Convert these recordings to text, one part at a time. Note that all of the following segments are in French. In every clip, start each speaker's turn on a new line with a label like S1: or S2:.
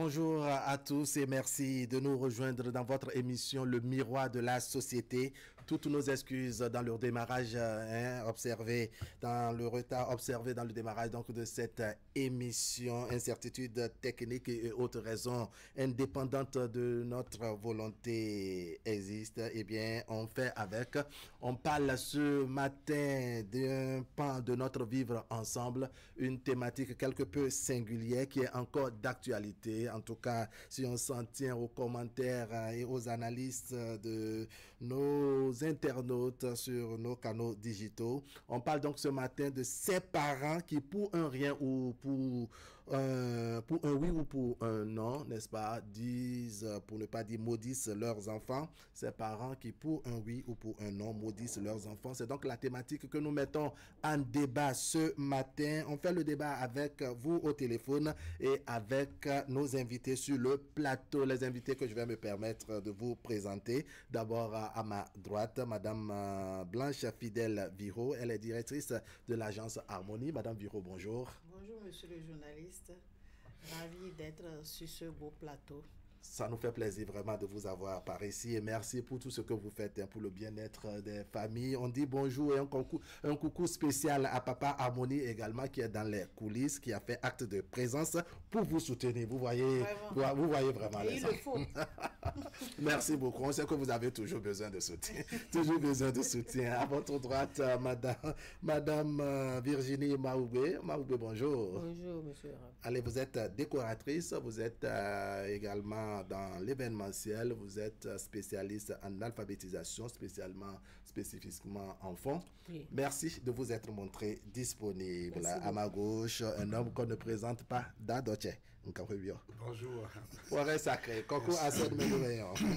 S1: Bonjour à tous et merci de nous rejoindre dans votre émission Le Miroir de la Société. Toutes nos excuses dans le démarrage observé, dans le retard observé dans le démarrage donc de cette émission, incertitudes techniques et autres raisons indépendantes de notre volonté existent. Eh bien, on fait avec. On parle ce matin d'un pan de notre vivre ensemble, une thématique quelque peu singulière qui est encore d'actualité. En tout cas, si on s'en tient aux commentaires et aux analyses de nos internautes sur nos canaux digitaux. On parle donc ce matin de ces parents qui, pour un rien ou pour un oui ou pour un non, n'est-ce pas, disent, pour ne pas dire maudissent leurs enfants. Ces parents qui, pour un oui ou pour un non, maudissent leurs enfants. C'est donc la thématique que nous mettons en débat ce matin. On fait le débat avec vous au téléphone et avec nos invités sur le plateau, les invités que je vais me permettre de vous présenter. D'abord à ma droite, Madame Blanche Fidèle Viro, elle est directrice de l'agence Harmonie. Madame Viro, bonjour.
S2: Bonjour monsieur le journaliste, ravi d'être sur ce beau plateau.
S1: Ça nous fait plaisir vraiment de vous avoir par ici et merci pour tout ce que vous faites pour le bien-être des familles. On dit bonjour et un coucou spécial à Papa Harmonie également qui est dans les coulisses, qui a fait acte de présence pour vous soutenir. Vous voyez vraiment
S2: et il le faut.
S1: Merci beaucoup. On sait que vous avez toujours besoin de soutien. À votre droite, Madame Virginie Maoubé. Maoubé, bonjour.
S3: Bonjour, monsieur.
S1: Allez, vous êtes décoratrice, vous êtes également dans l'événementiel, vous êtes spécialiste en alphabétisation, spécifiquement enfants. Oui. Merci de vous être montré disponible. Merci à ma gauche, un homme qu'on ne présente pas, Dadoche.
S4: Bonjour.
S1: Forêt sacrée. Coucou à cette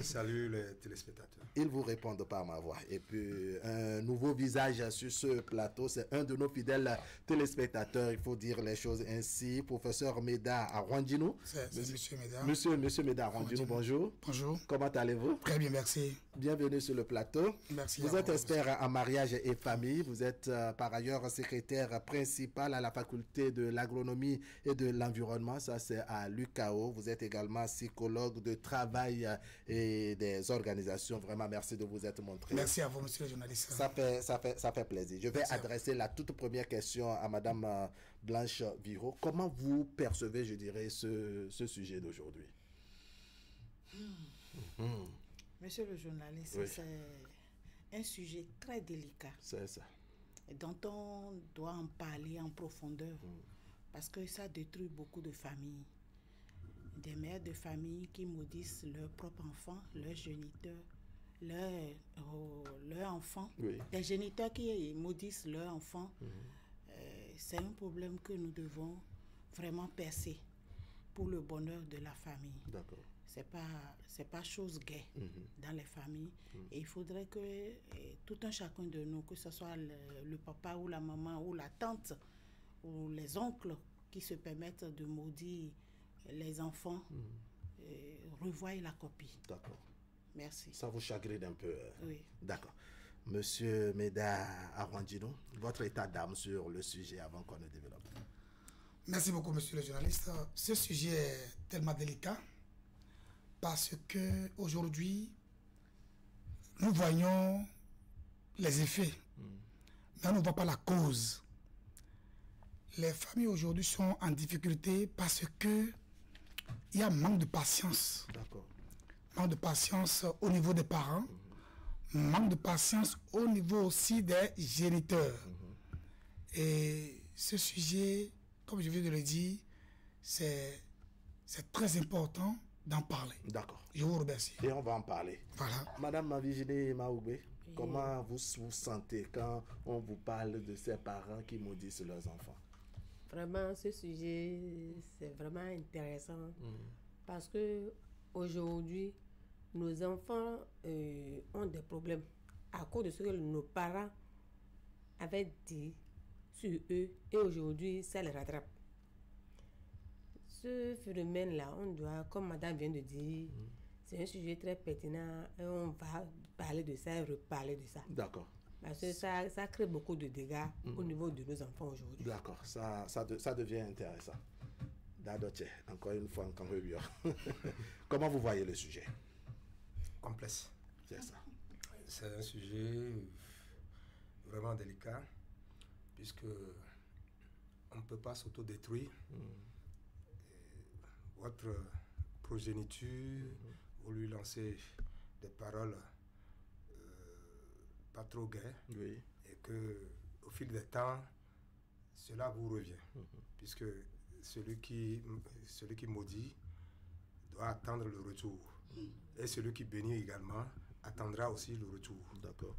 S4: Salut les téléspectateurs.
S1: Ils vous répondent par ma voix. Et puis, un nouveau visage sur ce plateau, c'est un de nos fidèles téléspectateurs, il faut dire les choses ainsi. Professeur Meda Arwandinou.
S4: C'est Monsieur Meda.
S1: Monsieur Meda Arwandinou, bonjour.
S4: Bonjour.
S1: Comment allez-vous?
S4: Très bien, merci.
S1: Bienvenue sur le plateau.
S4: Merci.
S1: Vous êtes expert en mariage et famille. Vous êtes par ailleurs secrétaire principal à la faculté de l'agronomie et de l'environnement. Ça, c'est à l'UCAO. Vous êtes également psychologue de travail et des organisations. Vraiment, merci de vous être montré.
S4: Merci à vous, monsieur le journaliste.
S1: Ça fait plaisir. Je vais adresser la toute première question à Madame Blanche Viro. Comment vous percevez, je dirais, ce sujet d'aujourd'hui?
S2: Monsieur le journaliste, oui. C'est un sujet très délicat.
S1: C'est ça.
S2: Dont on doit en parler en profondeur. Parce que ça détruit beaucoup de familles. Des mères de famille qui maudissent leurs propres enfants, leurs géniteurs, leurs enfants. Oui. Des géniteurs qui maudissent leurs enfants. C'est un problème que nous devons vraiment percer pour le bonheur de la famille.
S1: D'accord.
S2: C'est pas chose gaie dans les familles. Et il faudrait que tout un chacun de nous, que ce soit le papa ou la maman ou la tante ou les oncles qui se permettent de maudire les enfants, revoient la copie.
S1: D'accord.
S2: Merci.
S1: Ça vous chagrine un peu.
S2: Oui.
S1: D'accord. Monsieur Meda Arwandinou, votre état d'âme sur le sujet avant qu'on ne développe.
S4: Merci beaucoup, monsieur le journaliste. Ce sujet est tellement délicat parce que aujourd'hui, nous voyons les effets, mais on ne voit pas la cause. Les familles aujourd'hui sont en difficulté parce que il y a manque de patience.
S1: D'accord.
S4: Manque de patience au niveau des parents, manque de patience au niveau aussi des géniteurs. Et ce sujet, comme je viens de le dire, c'est très important d'en parler.
S1: D'accord.
S4: Je vous remercie.
S1: Et on va en parler.
S4: Voilà.
S1: Madame Virginie Maoubé, comment vous vous sentez quand on vous parle de ces parents qui maudissent leurs enfants?
S3: Vraiment, ce sujet, c'est vraiment intéressant parce que aujourd'hui, nos enfants ont des problèmes à cause de ce que nos parents avaient dit sur eux et aujourd'hui, ça les rattrape. Ce phénomène-là, on doit, comme madame vient de dire, c'est un sujet très pertinent et on va parler de ça et reparler de ça.
S1: D'accord.
S3: Parce que ça crée beaucoup de dégâts au niveau de nos enfants aujourd'hui.
S1: D'accord, ça devient intéressant. Dadoche, encore une fois, comment vous voyez le sujet?
S5: Complexe.
S1: C'est ça.
S5: C'est un sujet vraiment délicat, puisque on ne peut pas s'autodétruire. Votre progéniture, vous lui lancez des paroles pas trop gaies,
S1: Oui.
S5: et que au fil des temps, cela vous revient, puisque celui qui maudit doit attendre le retour, et celui qui bénit également attendra aussi le retour.
S1: D'accord.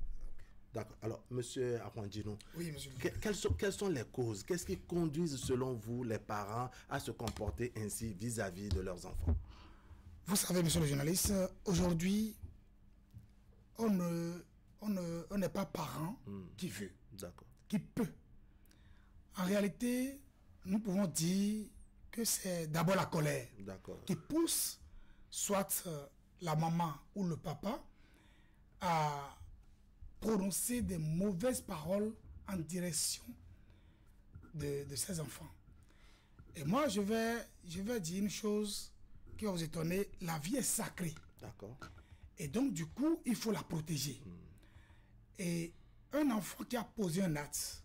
S1: D'accord. Alors, monsieur Arwandino,
S4: Oui, monsieur.
S1: quelles sont les causes? Qu'est-ce qui conduit, selon vous, les parents à se comporter ainsi vis-à-vis de leurs enfants?
S4: Vous savez, monsieur le journaliste, aujourd'hui, on n'est pas parent qui veut,
S1: D'accord.
S4: qui peut. En réalité, nous pouvons dire que c'est d'abord la colère
S1: D'accord.
S4: qui pousse soit la maman ou le papa à prononcer des mauvaises paroles en direction de ses enfants. Et moi, je vais dire une chose qui va vous étonner. La vie est sacrée.
S1: D'accord.
S4: Et donc, du coup, il faut la protéger. Et un enfant qui a posé un acte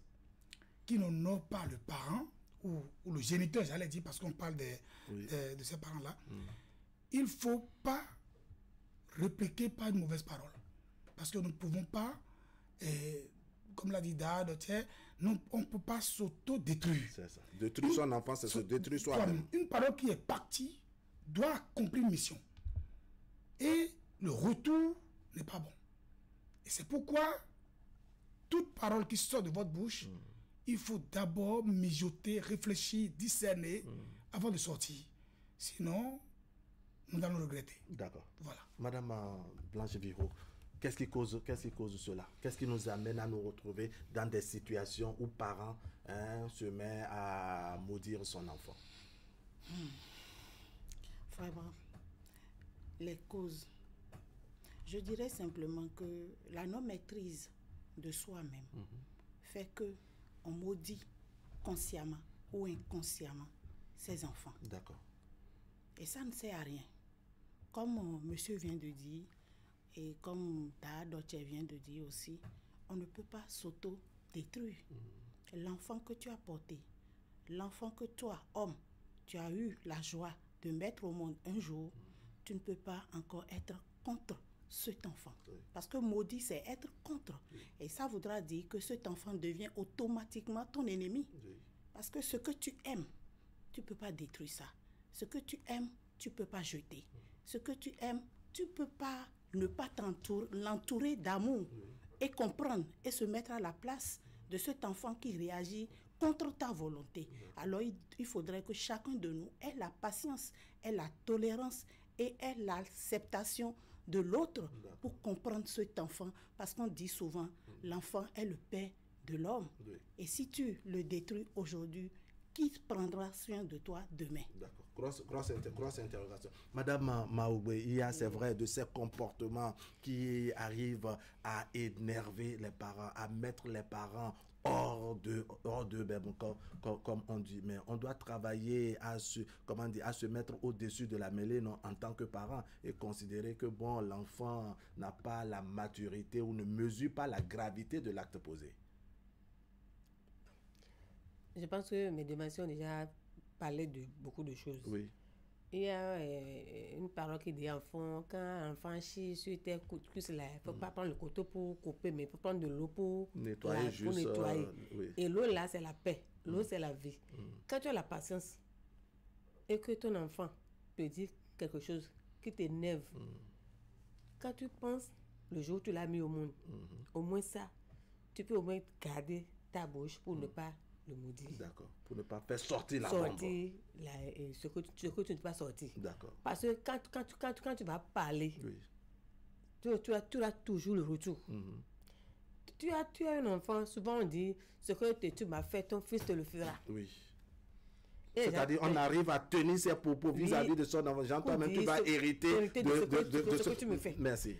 S4: qui n'honore pas le parent ou le géniteur, j'allais dire, parce qu'on parle de ces parents-là, il ne faut pas répliquer par une mauvaise parole. Parce que nous ne pouvons pas, comme l'a dit Dad, on ne peut pas s'auto-détruire.
S1: C'est ça. Détruire son enfant, c'est se détruire soi-même.
S4: Une parole qui est partie doit accomplir une mission. Et le retour n'est pas bon. Et c'est pourquoi toute parole qui sort de votre bouche, il faut d'abord mijoter, réfléchir, discerner avant de sortir. Sinon, nous allons regretter.
S1: D'accord.
S4: Voilà.
S1: Madame Blanche Viro, qu'est-ce qui cause cela? Qu'est-ce qui nous amène à nous retrouver dans des situations où parents se mettent à maudire son enfant?
S2: Vraiment, les causes. Je dirais simplement que la non-maîtrise de soi-même fait que on maudit consciemment ou inconsciemment ses enfants.
S1: D'accord.
S2: Et ça ne sert à rien. Comme monsieur vient de dire, et comme Dadoche vient de dire aussi, on ne peut pas s'auto-détruire. L'enfant que tu as porté, l'enfant que toi, homme, tu as eu la joie de mettre au monde un jour, tu ne peux pas encore être contre cet enfant. Parce que maudit, c'est être contre. Et ça voudra dire que cet enfant devient automatiquement ton ennemi. Parce que ce que tu aimes, tu ne peux pas détruire ça. Ce que tu aimes, tu ne peux pas jeter. Ce que tu aimes, tu ne peux pas ne pas l'entourer d'amour et comprendre et se mettre à la place de cet enfant qui réagit contre ta volonté. Alors il faudrait que chacun de nous ait la patience, ait la tolérance et ait l'acceptation de l'autre pour comprendre cet enfant. Parce qu'on dit souvent, l'enfant est le père de l'homme. Et si tu le détruis aujourd'hui, qui prendra soin de toi demain?
S1: D'accord. Grosse interrogation. Madame Maoubé, il y a, c'est vrai, de ces comportements qui arrivent à énerver les parents, à mettre les parents hors de comme on dit. Mais on doit travailler à se mettre au-dessus de la mêlée, non, en tant que parent, et considérer que bon, l'enfant n'a pas la maturité ou ne mesure pas la gravité de l'acte posé.
S3: Je pense que mes dimensions ont déjà parlé de beaucoup de choses.
S1: Oui.
S3: Il y a une parole qui dit enfant, quand un enfant chie sur tes cuisses là, il ne faut pas prendre le couteau pour couper, mais il faut prendre de l'eau pour
S1: nettoyer.
S3: Oui. Et l'eau là, c'est la paix. L'eau, c'est la vie. Quand tu as la patience et que ton enfant te dit quelque chose qui t'énerve, quand tu penses le jour où tu l'as mis au monde, au moins ça, tu peux au moins garder ta bouche pour ne pas le maudire.
S1: D'accord. Pour ne pas faire sortir la bombe.
S3: Ce que tu ne peux pas sortir.
S1: D'accord.
S3: Parce que quand tu vas parler,
S1: oui.
S3: tu as toujours le retour. Tu as un enfant, souvent on dit, ce que tu m'as fait, ton fils te le fera.
S1: Oui. C'est-à-dire, on arrive à tenir ses propos vis-à-vis de son enfant. J'entends même, tu vas hériter de ce que tu me fais. Merci.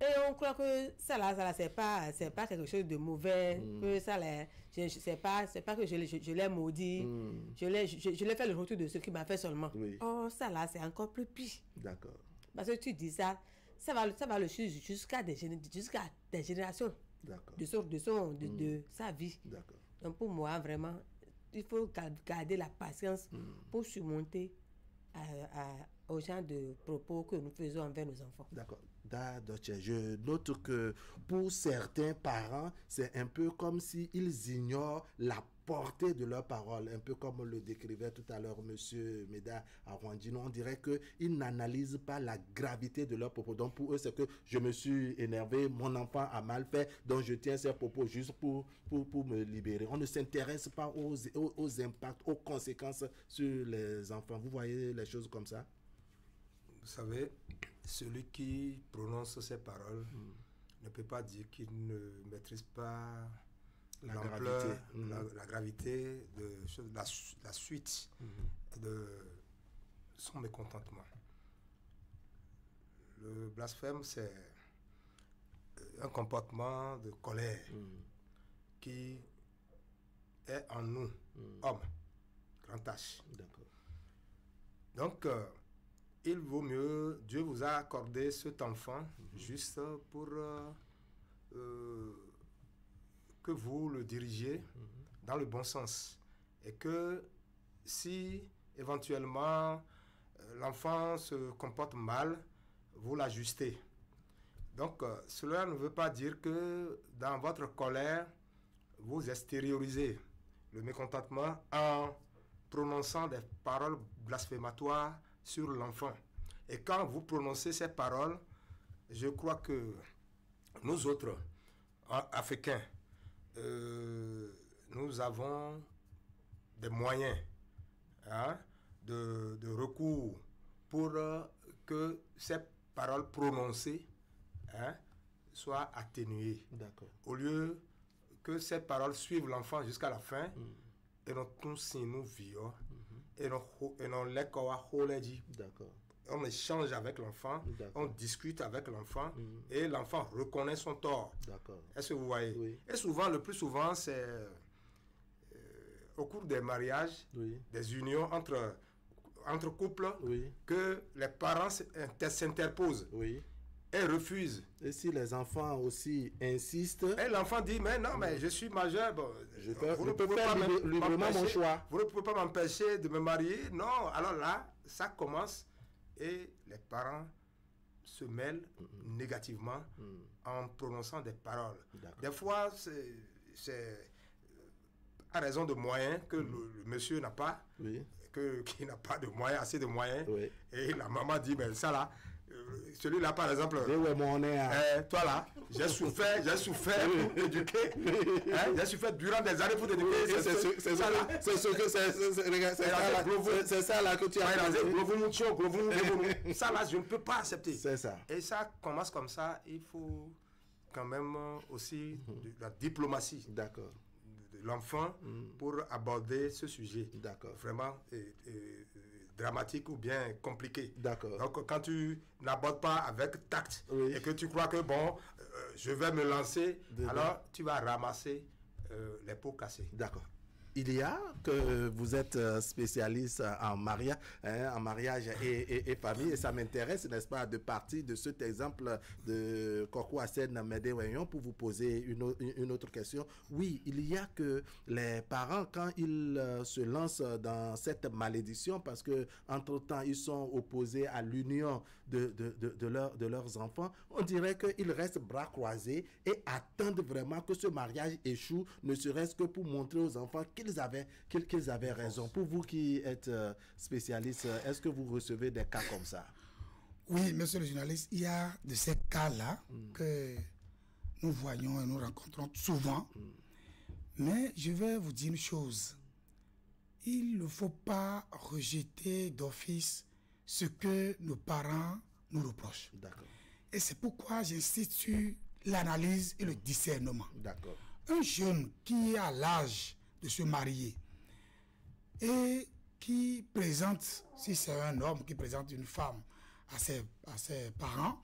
S3: Et on croit que ça là, c'est pas quelque chose de mauvais, que ça là, c'est pas que je l'ai maudit, je l'ai fait le retour de ce qui m'a fait seulement.
S1: Oui.
S3: Oh, ça là, c'est encore plus pire.
S1: D'accord.
S3: Parce que tu dis ça va le suivre jusqu'à des générations
S1: D'accord.
S3: de sa vie.
S1: D'accord.
S3: Donc pour moi, vraiment, il faut garder la patience pour surmonter aux gens de propos que nous faisons envers nos enfants.
S1: D'accord. Je note que pour certains parents, c'est un peu comme s'ils ignorent la portée de leurs paroles, un peu comme le décrivait tout à l'heure M. Meda Arwandino. On dirait qu'ils n'analysent pas la gravité de leurs propos. Donc pour eux, c'est que je me suis énervé, mon enfant a mal fait, donc je tiens ces propos juste pour me libérer. On ne s'intéresse pas aux impacts, aux conséquences sur les enfants. Vous voyez les choses comme ça?
S5: Vous savez, celui qui prononce ces paroles ne peut pas dire qu'il ne maîtrise pas l'ampleur, la gravité de la suite de son mécontentement. Le blasphème, c'est un comportement de colère qui est en nous, hommes, grand H.
S1: D'accord.
S5: Donc, il vaut mieux, Dieu vous a accordé cet enfant juste pour que vous le dirigiez dans le bon sens. Et que si éventuellement l'enfant se comporte mal, vous l'ajustez. Donc, cela ne veut pas dire que dans votre colère, vous extériorisez le mécontentement en prononçant des paroles blasphématoires sur l'enfant. Et quand vous prononcez ces paroles, je crois que nous autres, Africains, nous avons des moyens de recours pour que ces paroles prononcées soient atténuées.
S1: D'accord.
S5: Au lieu que ces paroles suivent l'enfant jusqu'à la fin, et non tout si nous vivons, et non les dit.
S1: D'accord.
S5: On échange avec l'enfant, on discute avec l'enfant, et l'enfant reconnaît son tort.
S1: D'accord.
S5: Est-ce que vous voyez?
S1: Oui.
S5: Et souvent, le plus souvent, c'est au cours des mariages, des unions entre couples, que les parents s'interposent et refusent.
S1: Et si les enfants aussi insistent,
S5: et l'enfant dit, mais non, mais je suis majeur, bon,
S1: je peux faire librement mon choix.
S5: Vous ne pouvez pas m'empêcher de me marier. Non, alors là, ça commence et les parents se mêlent négativement en prononçant des paroles. Des fois, c'est à raison de moyens que le monsieur n'a pas, qui n'a pas de moyens, assez de moyens. Et la maman dit, mais ça là, celui-là par exemple, toi là, j'ai souffert pour t'éduquer, j'ai souffert durant des années pour t'éduquer. C'est ça là que tu as. Ça là, je ne peux pas accepter.
S1: C'est ça.
S5: Et ça commence comme ça, il faut quand même aussi de la diplomatie.
S1: D'accord.
S5: De l'enfant pour aborder ce sujet.
S1: D'accord.
S5: Vraiment dramatique ou bien compliqué.
S1: D'accord.
S5: Donc quand tu n'abordes pas avec tact et que tu crois que bon, je vais me lancer, alors tu vas ramasser les pots cassés.
S1: D'accord. Il y a que vous êtes spécialiste en mariage et famille, et ça m'intéresse, n'est-ce pas, de partir de cet exemple de Koko Hassen Médé-Weyon pour vous poser une autre question. Oui, il y a que les parents, quand ils se lancent dans cette malédiction, parce que entre-temps, ils sont opposés à l'union de leurs enfants, on dirait qu'ils restent bras croisés et attendent vraiment que ce mariage échoue, ne serait-ce que pour montrer aux enfants qu'ils avaient raison. Pour vous qui êtes spécialiste, est-ce que vous recevez des cas comme ça?
S4: Oui, monsieur le journaliste, il y a de ces cas-là que nous voyons et nous rencontrons souvent. Mais je vais vous dire une chose. Il ne faut pas rejeter d'office ce que nos parents nous reprochent.
S1: D'accord.
S4: Et c'est pourquoi j'insiste sur l'analyse et le discernement.
S1: D'accord.
S4: Un jeune qui est à l'âge de se marier et qui présente, si c'est un homme qui présente une femme à ses parents,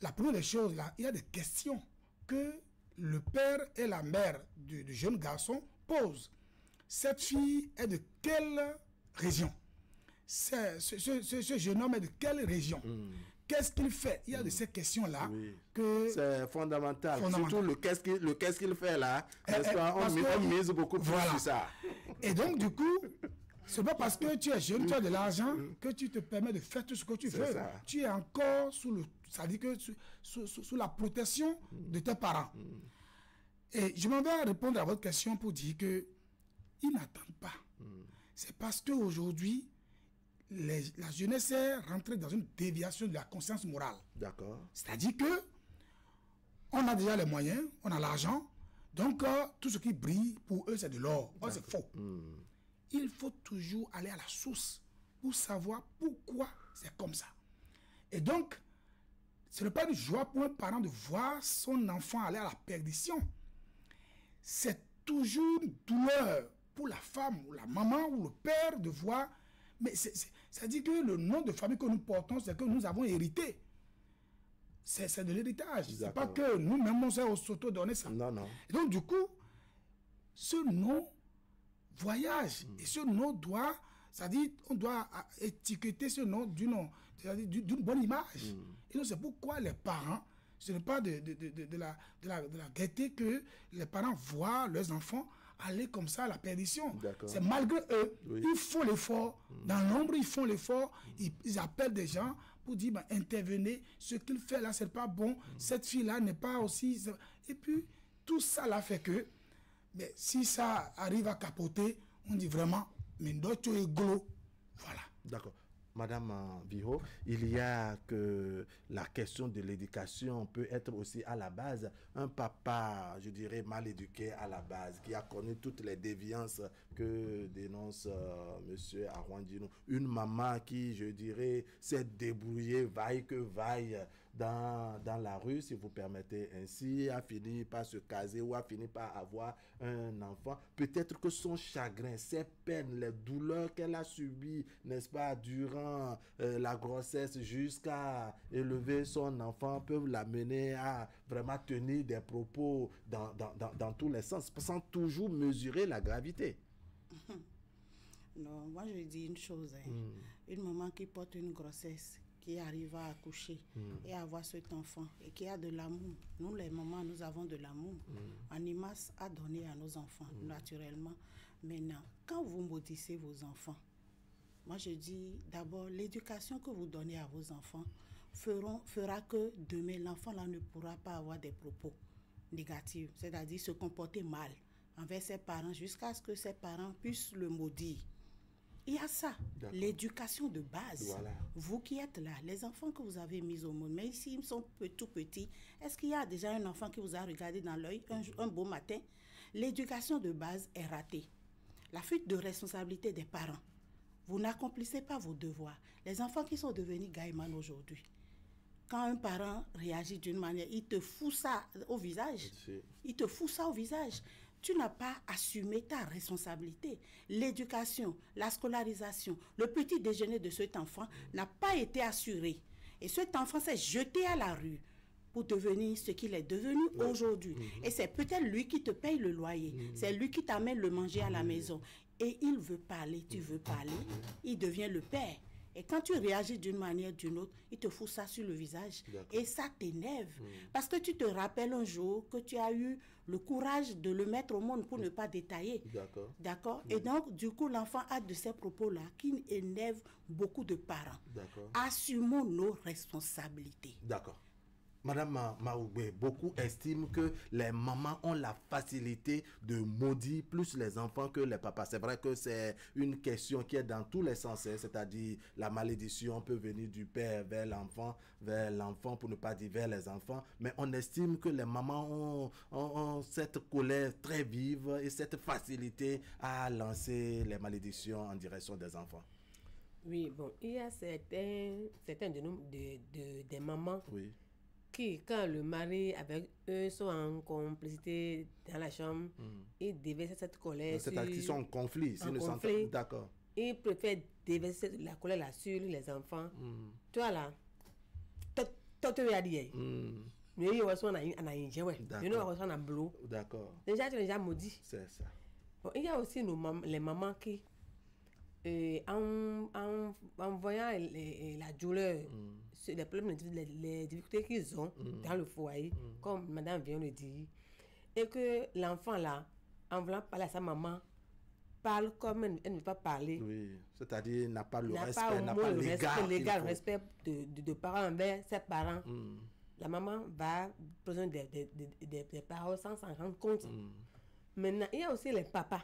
S4: la première des choses, là, il y a des questions que le père et la mère du jeune garçon posent. Cette fille est de quelle région? Ce jeune homme est de quelle région? Qu'est-ce qu'il fait? Il y a de ces questions-là que...
S1: C'est fondamental. Surtout le qu'est-ce qu'il fait là. On mise beaucoup plus sur ça.
S4: Et donc, du coup, c'est pas parce que tu es jeune, tu as de l'argent, que tu te permets de faire tout ce que tu veux. Ça. Tu es encore sous la protection de tes parents. Et je m'en vais répondre à votre question pour dire que ils n'attendent pas. C'est parce qu'aujourd'hui, la jeunesse est rentrée dans une déviation de la conscience morale.
S1: D'accord.
S4: C'est-à-dire que on a déjà les moyens, on a l'argent, donc tout ce qui brille pour eux c'est de l'or. Oh, c'est faux. Il faut toujours aller à la source pour savoir pourquoi c'est comme ça. Et donc, ce n'est pas une joie pour un parent de voir son enfant aller à la perdition. C'est toujours une douleur pour la femme, ou la maman, ou le père de voir. Mais ça dit que le nom de famille que nous portons, c'est que nous avons hérité. C'est de l'héritage. C'est pas que nous-mêmes, on s'est s'auto-donner ça.
S1: Non, non.
S4: Et donc, du coup, ce nom voyage. Et ce nom doit, c'est-à-dire, on doit étiqueter ce nom d'une bonne image. Et donc, c'est pourquoi les parents, ce n'est pas de la gaieté que les parents voient leurs enfants aller comme ça à la perdition. C'est malgré eux, ils font l'effort. Dans l'ombre, ils font l'effort. Ils appellent des gens pour dire, intervenez, ce qu'il fait là, c'est pas bon. Cette fille-là n'est pas aussi... Et puis, tout ça là fait que, mais si ça arrive à capoter, on dit vraiment, mais d'autres est glos. Voilà.
S1: D'accord. Madame Viho, il y a que la question de l'éducation peut être aussi à la base. Un papa, je dirais, mal éduqué à la base, qui a connu toutes les déviances que dénonce monsieur Arwandino. Une maman qui, je dirais, s'est débrouillée, vaille que vaille, dans la rue, si vous permettez ainsi, a fini par se caser ou a fini par avoir un enfant. Peut-être que son chagrin, ses peines, les douleurs qu'elle a subies, n'est-ce pas, durant la grossesse jusqu'à élever son enfant, peuvent l'amener à vraiment tenir des propos dans tous les sens, sans toujours mesurer la gravité.
S2: Non, moi je dis une chose. Une maman qui porte une grossesse, qui arrive à accoucher et à avoir cet enfant et qui a de l'amour. Nous, les mamans, nous avons de l'amour. Animas a donné à nos enfants, naturellement. Maintenant, quand vous maudissez vos enfants, moi je dis d'abord, l'éducation que vous donnez à vos enfants fera que demain, l'enfant là ne pourra pas avoir des propos négatifs, c'est-à-dire se comporter mal envers ses parents jusqu'à ce que ses parents puissent le maudire. Il y a ça, l'éducation de base. Voilà. Vous qui êtes là, les enfants que vous avez mis au monde, mais ici ils sont tout petits, est-ce qu'il y a déjà un enfant qui vous a regardé dans l'œil un beau matin? L'éducation de base est ratée. La fuite de responsabilité des parents. Vous n'accomplissez pas vos devoirs. Les enfants qui sont devenus gaïman aujourd'hui, quand un parent réagit d'une manière, il te fout ça au visage. Il te fout ça au visage. Tu n'as pas assumé ta responsabilité. L'éducation, la scolarisation, le petit déjeuner de cet enfant n'a pas été assuré. Et cet enfant s'est jeté à la rue pour devenir ce qu'il est devenu aujourd'hui. Et c'est peut-être lui qui te paye le loyer. C'est lui qui t'amène le manger à la maison. Et il veut parler, tu veux parler, il devient le père. Et quand tu réagis d'une manière ou d'une autre, il te fout ça sur le visage. Et ça t'énerve. Parce que tu te rappelles un jour que tu as eu le courage de le mettre au monde pour ne pas détailler. D'accord. Et donc, du coup, l'enfant a de ces propos-là qui énervent beaucoup de parents. Assumons nos responsabilités.
S1: D'accord. Madame Maoubé, beaucoup estiment que les mamans ont la facilité de maudire plus les enfants que les papas. C'est vrai que c'est une question qui est dans tous les sens, c'est-à-dire la malédiction peut venir du père vers l'enfant pour ne pas dire vers les enfants. Mais on estime que les mamans ont cette colère très vive et cette facilité à lancer les malédictions en direction des enfants.
S3: Oui, bon, il y a certains de nous, des mamans qui, quand le mari avec eux sont en complicité dans la chambre, ils déversent cette colère.
S1: C'est-à-dire qu'ils sont en conflit. D'accord.
S3: Ils préfèrent déverser la colère là sur les enfants. Toi là, Toto ya dit. Mais il y a aussi un indien, ouais. Il y a aussi un bleu.
S1: D'accord.
S3: Déjà, tu es déjà maudit.
S1: C'est ça.
S3: Bon, il y a aussi les mamans qui, en voyant la douleur, les problèmes, les difficultés qu'ils ont dans le foyer, comme madame vient de dire, et que l'enfant là, en voulant parler à sa maman, parle comme elle ne veut pas parler.
S1: Oui, c'est-à-dire n'a pas le respect,
S3: n'a
S1: n'a
S3: pas
S1: pas
S3: le
S1: l'égard,
S3: le respect de parents envers ses parents. La maman va besoin des paroles sans s'en rendre compte. Maintenant, il y a aussi les papas,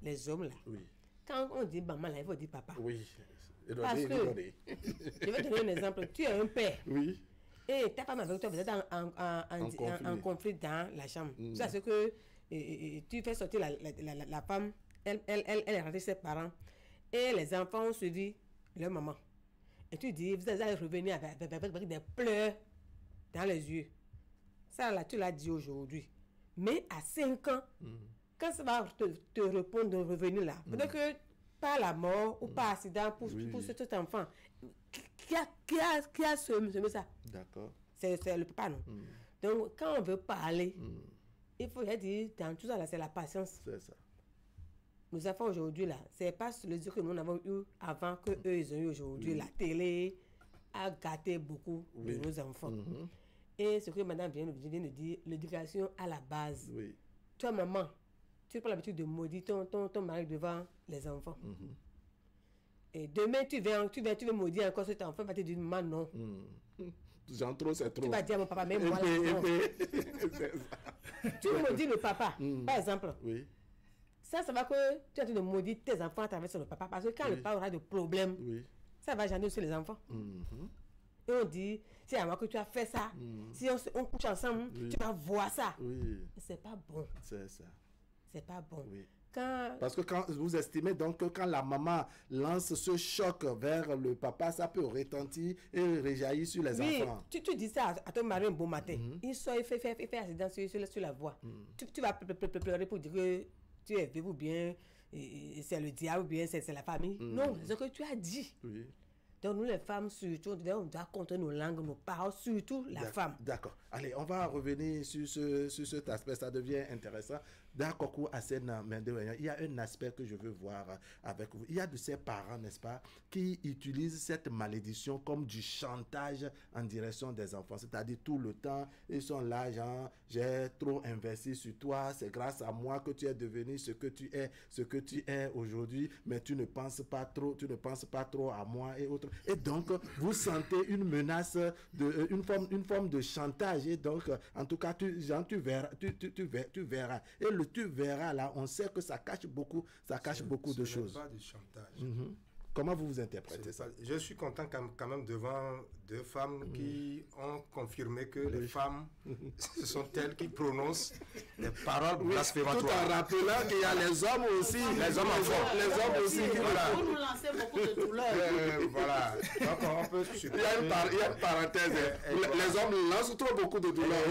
S3: les hommes là.
S1: Oui.
S3: Quand on dit maman là, il faut dire papa.
S1: Oui.
S3: Parce que, je vais te donner un exemple. Tu es un père.
S1: Oui.
S3: Et ta femme avec toi, vous êtes en conflit dans la chambre. Ça, c'est que tu fais sortir la femme, elle est rentrée ses parents. Et les enfants ont suivi leur maman. Et tu dis, vous allez revenir avec des pleurs dans les yeux. Ça, là, tu l'as dit aujourd'hui. Mais à 5 ans, quand ça va te répondre de revenir là, peut-être que par la mort ou par accident pour cet enfant, qui a semé ça?
S1: D'accord.
S3: C'est le papa, non? Donc, quand on veut parler, il faut dire, dans tout ça, là, c'est la patience.
S1: C'est ça.
S3: Nos enfants aujourd'hui, là, c'est pas le Dieu que nous avons eu avant que eux ils ont eu aujourd'hui. La télé a gâté beaucoup de nos enfants. Et ce que madame vient de dire, l'éducation à la base.
S1: Oui.
S3: Toi, maman, tu n'as pas l'habitude de maudire ton mari devant les enfants. Et demain, tu veux maudire encore cet enfant, va te dire, maman, non.
S1: J'en trop, c'est trop.
S3: Tu vas dire à mon papa, même moi, non. Tu maudis le papa, par exemple.
S1: Oui.
S3: Ça va que tu es en train de maudire tes enfants à travers le papa. Parce que quand le papa aura des problèmes, ça va gêner aussi les enfants. Et on dit, c'est à moi que tu as fait ça. Si on couche ensemble, tu vas voir ça.
S1: Oui.
S3: C'est pas bon.
S1: C'est ça.
S3: C'est pas bon.
S1: Oui.
S3: Quand...
S1: Parce que quand vous estimez donc que quand la maman lance ce choc vers le papa, ça peut retentir et réjaillir sur les enfants.
S3: Tu dis ça à ton mari un bon matin. Il sort, il fait accident sur la voie. Tu vas pleurer pour dire que tu es vive ou bien c'est le diable ou bien c'est la famille. Non, c'est ce que tu as dit.
S1: Oui.
S3: Donc nous les femmes surtout, on doit compter nos langues, nos paroles, surtout la femme.
S1: D'accord. Allez, on va revenir sur cet aspect, ça devient intéressant. D'accord, il y a un aspect que je veux voir avec vous. Il y a de ces parents, n'est-ce pas, qui utilisent cette malédiction comme du chantage en direction des enfants. C'est-à-dire tout le temps, ils sont là, genre, j'ai trop investi sur toi, c'est grâce à moi que tu es devenu ce que tu es aujourd'hui, mais tu ne penses pas trop à moi et autres. Et donc, vous sentez une menace, une forme de chantage. Et donc, en tout cas, tu verras. Et le tu verras là, on sait que ça cache beaucoup de choses.
S5: Ce n'est pas du chantage.
S1: Comment vous interprétez ça?
S5: Je suis content quand même devant deux femmes qui ont confirmé que les femmes, ce sont elles qui prononcent des paroles blasphématoires.
S1: Tout en rappelant qu'il y a les hommes aussi.
S5: Les hommes enfants.
S1: Les hommes aussi.
S5: Voilà.
S2: Vous nous lancez beaucoup de douleurs.
S5: Voilà. Donc on peut
S1: il y a une parenthèse. Les hommes lancent trop beaucoup de douleurs.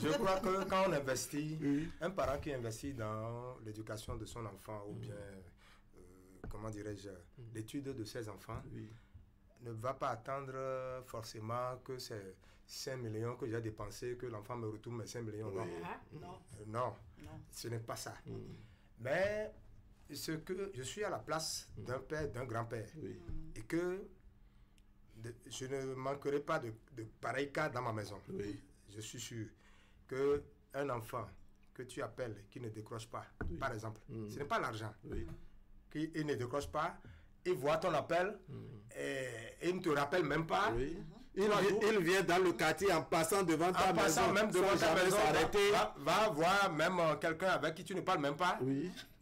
S5: Je crois que quand on investit, un parent qui investit dans l'éducation de son enfant ou bien comment dirais-je, l'étude de ses enfants, ne va pas attendre forcément que c'est 5 millions que j'ai dépensé, que l'enfant me retourne mes 5 millions. Non, ce n'est pas ça. Mais ce que je suis à la place d'un père, d'un grand-père, et que je ne manquerai pas de pareils cas dans ma maison. Je suis sûr qu'un enfant que tu appelles, qui ne décroche pas, par exemple, ce n'est pas l'argent. Il ne décroche pas, il voit ton appel et il ne te rappelle même pas.
S1: Il vient dans le quartier en passant devant ta maison. En passant
S5: même devant ta maison, va voir même quelqu'un avec qui tu ne parles même pas.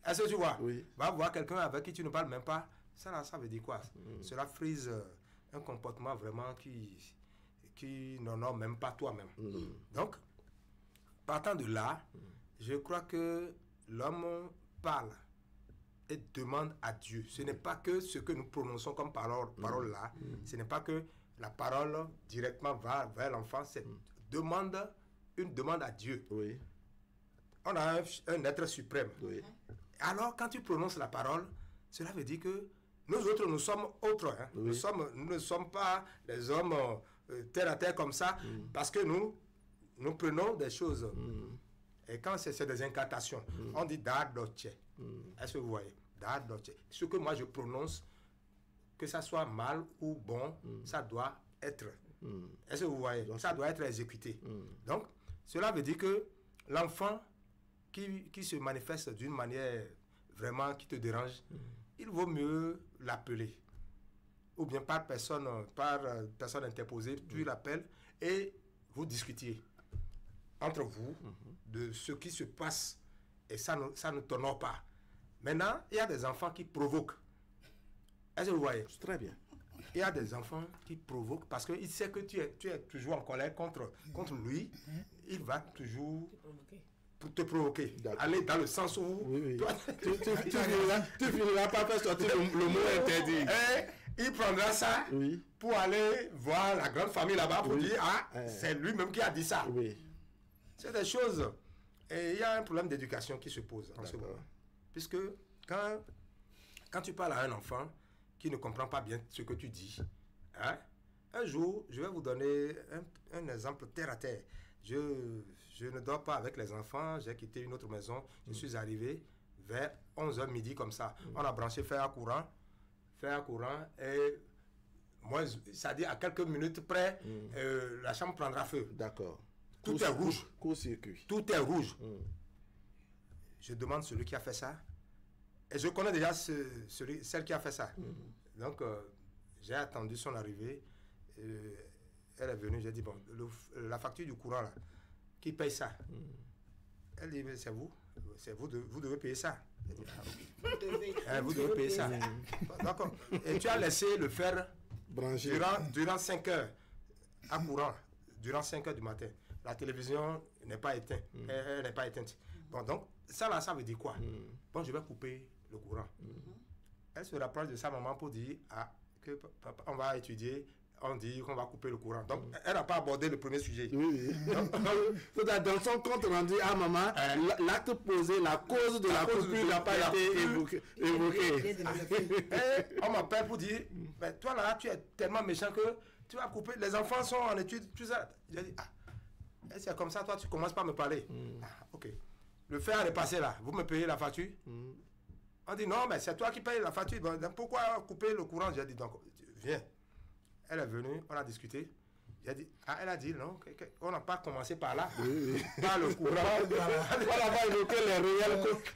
S5: Est-ce que tu vois? Va voir quelqu'un avec qui tu ne parles même pas. Ça veut dire quoi? Cela frise un comportement vraiment qui n'honore même pas toi-même. Donc, partant de là, je crois que l'homme parle et demande à Dieu. Ce n'est pas que ce que nous prononçons comme parole là, ce n'est pas que la parole directement va vers l'enfant, c'est une demande à Dieu. On a un être suprême. Alors quand tu prononces la parole, cela veut dire que nous autres, nous sommes autres. Nous ne sommes pas les hommes terre à terre comme ça, parce que nous prenons des choses. Et quand c'est des incantations, on dit Dadoche. Est-ce que vous voyez? Dadoche. Ce que moi je prononce, que ça soit mal ou bon, ça doit être. Est-ce que vous voyez? Donc ça doit être exécuté. Donc, cela veut dire que l'enfant qui se manifeste d'une manière vraiment qui te dérange, il vaut mieux l'appeler. Ou bien par personne interposée, tu l'appelles et vous discutiez entre vous de ce qui se passe. Et ça ne t'honore pas. Maintenant, il y a des enfants qui provoquent. Est-ce que vous voyez?
S1: Très bien.
S5: Il y a des enfants qui provoquent parce qu'il sait que tu es toujours en colère contre lui. Il va toujours te provoquer. Aller dans le sens où...
S1: Oui. Toi, tu finiras par faire sortir le mot interdit.
S5: Il prendra ça pour aller voir la grande famille là-bas pour dire c'est lui-même qui a dit ça. C'est des choses. Et il y a un problème d'éducation qui se pose en ce moment. Puisque quand tu parles à un enfant qui ne comprend pas bien ce que tu dis, un jour, je vais vous donner un exemple terre à terre. Je ne dors pas avec les enfants, j'ai quitté une autre maison, je suis arrivé vers 11h midi comme ça. On a branché fer à courant et moi, ça dit à quelques minutes près, la chambre prendra feu.
S1: D'accord.
S5: Tout est rouge.
S1: Court-circuit.
S5: Tout est rouge. Je demande celui qui a fait ça. Et je connais déjà celle qui a fait ça. Donc, j'ai attendu son arrivée. Elle est venue, j'ai dit, bon, la facture du courant, là, qui paye ça? Elle dit, c'est vous. Vous devez payer ça. Dit, vous devez payer ça. D'accord. Et tu as laissé le fer branché durant 5 heures à courant, durant 5 heures du matin. La télévision n'est pas éteinte. Elle n'est pas éteinte. Bon, donc, ça là, ça veut dire quoi? Bon, je vais couper le courant. Elle se rapproche de sa maman pour dire que papa, on va étudier, on dit qu'on va couper le courant. Donc, elle n'a pas abordé le premier sujet.
S1: Dans son compte rendu à maman, l'acte posé, la cause de la coupure n'a pas été évoquée.
S5: On m'appelle pour dire, toi là, tu es tellement méchant que tu vas couper. Les enfants sont en études, tout ça. J'ai dit, c'est comme ça, toi, tu commences par me parler. Ok. Le fer est passé là. Vous me payez la facture? On dit, non, mais c'est toi qui payes la facture. Donc, pourquoi couper le courant? J'ai dit, donc, viens. Elle est venue, on a discuté. Elle a dit, non, on n'a pas commencé par là. Par le courant.
S1: On va évoquer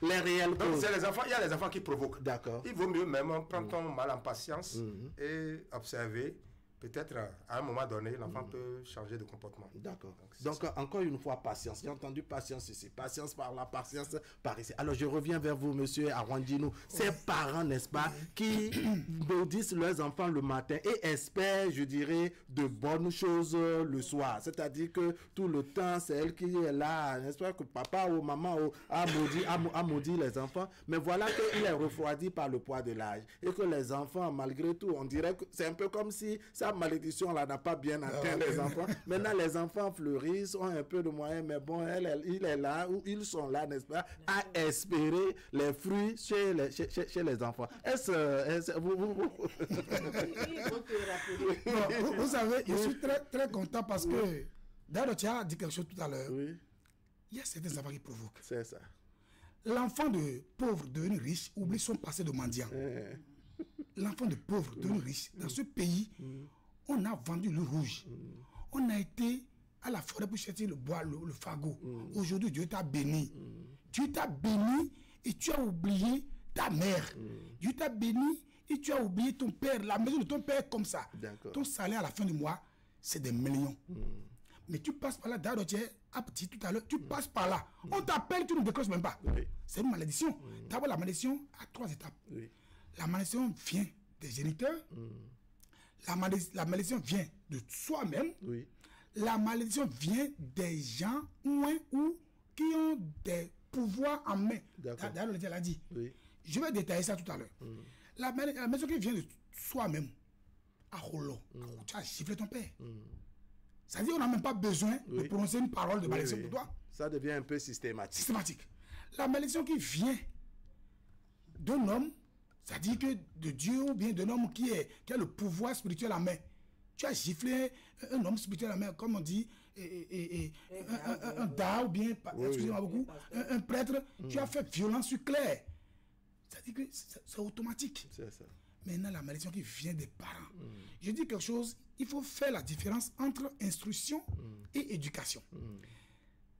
S1: les réels causes.
S5: Donc, il y a des enfants qui provoquent.
S1: D'accord.
S5: Il vaut mieux même prendre ton mal en patience et observer. Peut-être à un moment donné, l'enfant peut changer de comportement.
S1: D'accord. Donc encore une fois, patience. J'ai entendu patience ici, patience par là, patience par ici. Alors je reviens vers vous, monsieur Arwandjinou. Ces parents, n'est-ce pas, qui maudissent leurs enfants le matin et espèrent, je dirais, de bonnes choses le soir. C'est-à-dire que tout le temps, c'est elle qui est là, n'est-ce pas, que papa ou maman a maudit les enfants. Mais voilà qu'il est refroidi par le poids de l'âge. Et que les enfants, malgré tout, on dirait que c'est un peu comme si ça malédiction là n'a pas bien atteint les enfants. Maintenant les enfants fleurissent, ont un peu de moyens, mais bon, il est là, ou ils sont là, n'est-ce pas, à espérer les fruits chez les enfants.
S4: Vous savez, je suis très, très content parce que d'ailleurs, tu as dit quelque chose tout à l'heure. Il y a certains enfants qui provoquent.
S1: C'est ça.
S4: L'enfant de pauvre devenu riche oublie son passé de mendiant. L'enfant de pauvre devenu riche, dans ce pays, on a vendu le rouge. On a été à la forêt pour chercher le bois, le fagot. Aujourd'hui, Dieu t'a béni. Dieu t'a béni et tu as oublié ta mère. Dieu t'a béni et tu as oublié ton père. La maison de ton père est comme ça. Ton salaire à la fin du mois, c'est des millions. Mais tu passes par là, d'ailleurs, tu es petit tout à l'heure, tu passes par là. On t'appelle, tu ne décroches même pas. C'est une malédiction. D'abord, la malédiction à 3 étapes. La malédiction vient des géniteurs. La malédiction vient de soi-même. La malédiction vient des gens qui ont des pouvoirs en main. D'ailleurs, le Dieu l'a dit. Je vais détailler ça tout à l'heure. La malédiction qui vient de soi-même, tu as giflé ton père. C'est-à-dire qu'on n'a même pas besoin de prononcer une parole de malédiction pour toi.
S1: Ça devient un peu systématique.
S4: La malédiction qui vient d'un homme, c'est-à-dire que de Dieu ou bien d'un homme qui a le pouvoir spirituel en main, tu as giflé un homme spirituel à la main, comme on dit, un da ou bien, excusez-moi beaucoup, un prêtre, tu as fait violence sur Claire. C'est-à-dire que c'est automatique.
S1: C'est ça.
S4: Maintenant, la malédiction qui vient des parents. Je dis quelque chose, il faut faire la différence entre instruction et éducation.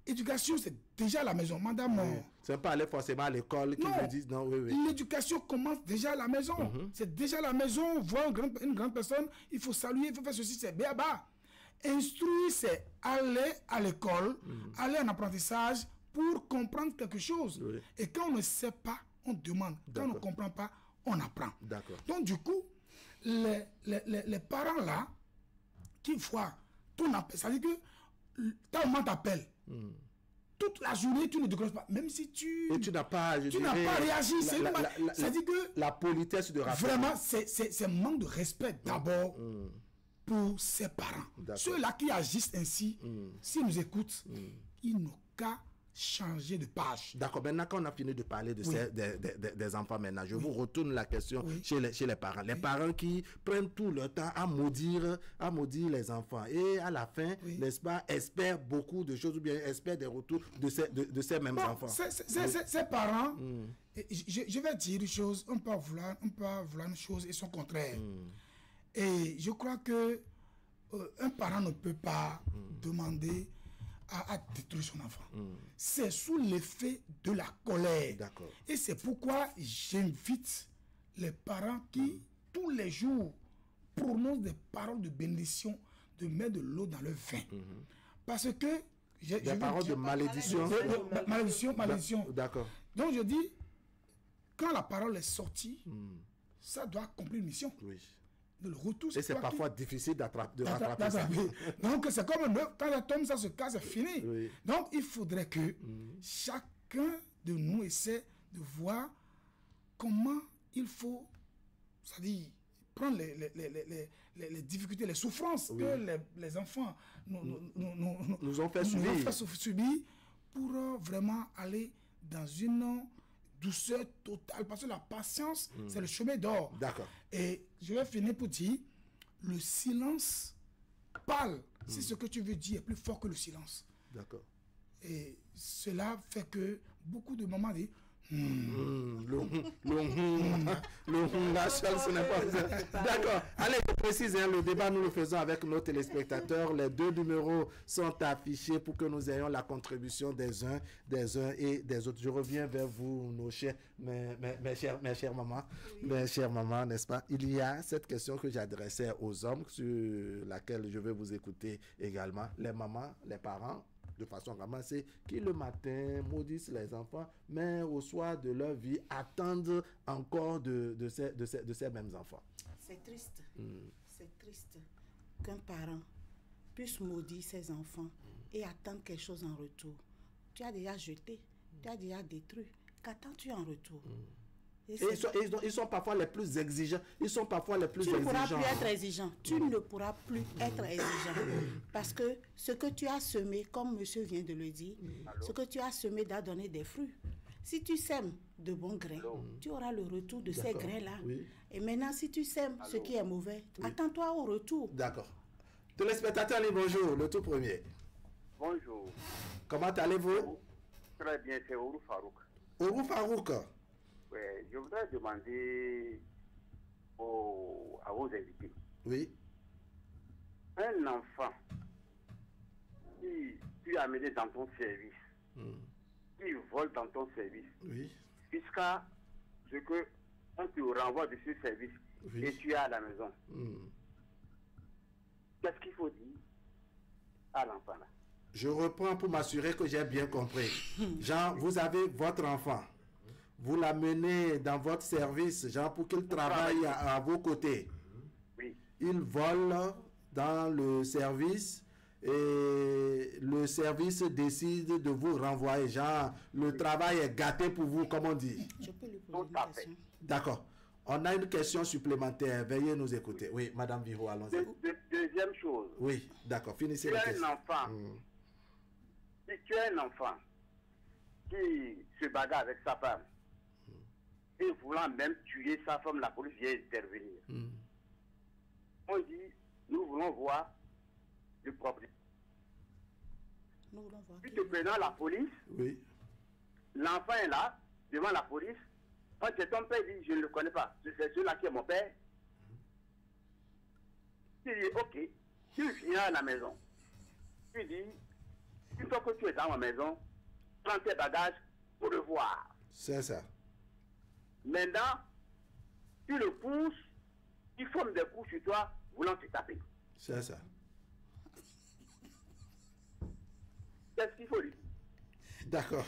S4: Éducation, c'est déjà à la maison. Madame...
S1: C'est pas aller forcément à l'école qui vous disent non, oui.
S4: L'éducation commence déjà à la maison. C'est déjà à la maison. Voir une grande personne, il faut saluer, il faut faire ceci, c'est béaba. Instruire, c'est aller à l'école, aller en apprentissage pour comprendre quelque chose. Oui. Et quand on ne sait pas, on demande. Quand on ne comprend pas, on apprend. Donc du coup, les parents là, qui voient ton appel, ça veut dire que ta maman t'appelle. Toute la journée, tu ne décroches pas. Même si tu...
S1: Et tu n'as pas
S4: réagi. Ça dit que...
S1: La politesse de rappeler.
S4: Vraiment, c'est manque de respect d'abord pour ses parents. Ceux-là qui agissent ainsi, s'ils nous écoutent, ils n'ont qu'à changer de page.
S1: D'accord. Maintenant, quand on a fini de parler de des enfants, maintenant, je vous retourne la question chez les parents. Les parents qui prennent tout le temps à maudire les enfants. Et à la fin, n'est-ce pas, espèrent beaucoup de choses ou bien espèrent des retours de ces mêmes enfants.
S4: Ces parents, je vais dire une chose, on peut vouloir une chose et son contraire. Et je crois que un parent ne peut pas demander à détruire son enfant. C'est sous l'effet de la colère. Et c'est pourquoi j'invite les parents qui, tous les jours, prononcent des paroles de bénédiction, de mettre de l'eau dans le vin. Parce que...
S1: Des paroles de malédiction.
S4: Malédiction.
S1: D'accord.
S4: Donc je dis, quand la parole est sortie, ça doit accomplir une mission.
S1: Oui.
S4: Le retour,
S1: et c'est parfois difficile de rattraper ça.
S4: Donc c'est comme un œuf, quand ça tombe, ça se casse, c'est fini. Donc il faudrait que chacun de nous essaie de voir comment il faut, c'est-à-dire prendre les difficultés, les souffrances que les enfants nous ont fait subir pour vraiment aller dans une douceur totale, parce que la patience, c'est le chemin d'or.
S1: D'accord.
S4: Et je vais finir pour dire, le silence parle. Si ce que tu veux dire est plus fort que le silence.
S1: D'accord.
S4: Et cela fait que beaucoup de mamans disent,
S1: la seule, ce n'est pas... D'accord. Allez, je précise, le débat, nous le faisons avec nos téléspectateurs. Les deux numéros sont affichés pour que nous ayons la contribution des uns et des autres. Je reviens vers vous, mes chères mamans, n'est-ce pas? Il y a cette question que j'adressais aux hommes, sur laquelle je vais vous écouter également. Les mamans, les parents, de façon ramassée, qui le matin maudissent les enfants, mais au soir de leur vie attendent encore de ces mêmes enfants.
S2: C'est triste. C'est triste qu'un parent puisse maudire ses enfants et attendre quelque chose en retour. Tu as déjà jeté, tu as déjà détruit. Qu'attends-tu en retour?
S1: Ils sont parfois les plus exigeants. Tu
S2: ne pourras plus être exigeant. Tu ne pourras plus être exigeant. Parce que ce que tu as semé, comme monsieur vient de le dire, ce que tu as semé doit donner des fruits. Si tu sèmes de bons grains, tu auras le retour de ces grains-là. Et maintenant, si tu sèmes ce qui est mauvais, attends-toi au retour.
S1: D'accord. Téléspectateurs, bonjour, le tout premier.
S6: Bonjour.
S1: Comment allez-vous?
S6: Très bien, c'est Ourou Farouk.
S1: Ourou Farouk.
S6: Oui, je voudrais demander à vos invités.
S1: Oui.
S6: Un enfant qui tu as amené dans ton service, qui vole dans ton service, jusqu'à ce qu'on te renvoie de ce service et tu es à la maison. Qu'est-ce qu'il faut dire à l'enfant là?
S1: Je reprends pour m'assurer que j'ai bien compris. Jean, vous avez votre enfant. Vous l'amenez dans votre service, genre pour qu'il travaille à vos côtés.
S6: Oui.
S1: Il vole dans le service et le service décide de vous renvoyer. Genre, le travail est gâté pour vous, comme on dit.
S2: Je peux lui poser une question.
S1: D'accord. On a une question supplémentaire. Veuillez nous écouter. Oui, Madame Viro, allons-y.
S6: Deuxième chose.
S1: Oui, d'accord. Finissez la question.
S6: Si tu as un enfant qui se bagarre avec sa femme, et voulant même tuer sa femme, la police vient intervenir. On dit, nous voulons voir le problème.
S2: Nous voulons voir.
S6: Puis te prenant la police,
S1: Oui.
S6: l'enfant est là, devant la police. Quand c'est ton père, il dit, je ne le connais pas. C'est celui-là qui est mon père. Il dit, ok, tu viens à la maison. Il dit, une fois que tu es dans ma maison, prends tes bagages pour le voir.
S1: C'est ça.
S6: Maintenant, tu le pousses, il forme des coups sur toi, voulant te taper.
S1: C'est ça.
S6: Qu'est-ce qu'il faut lui?
S1: D'accord.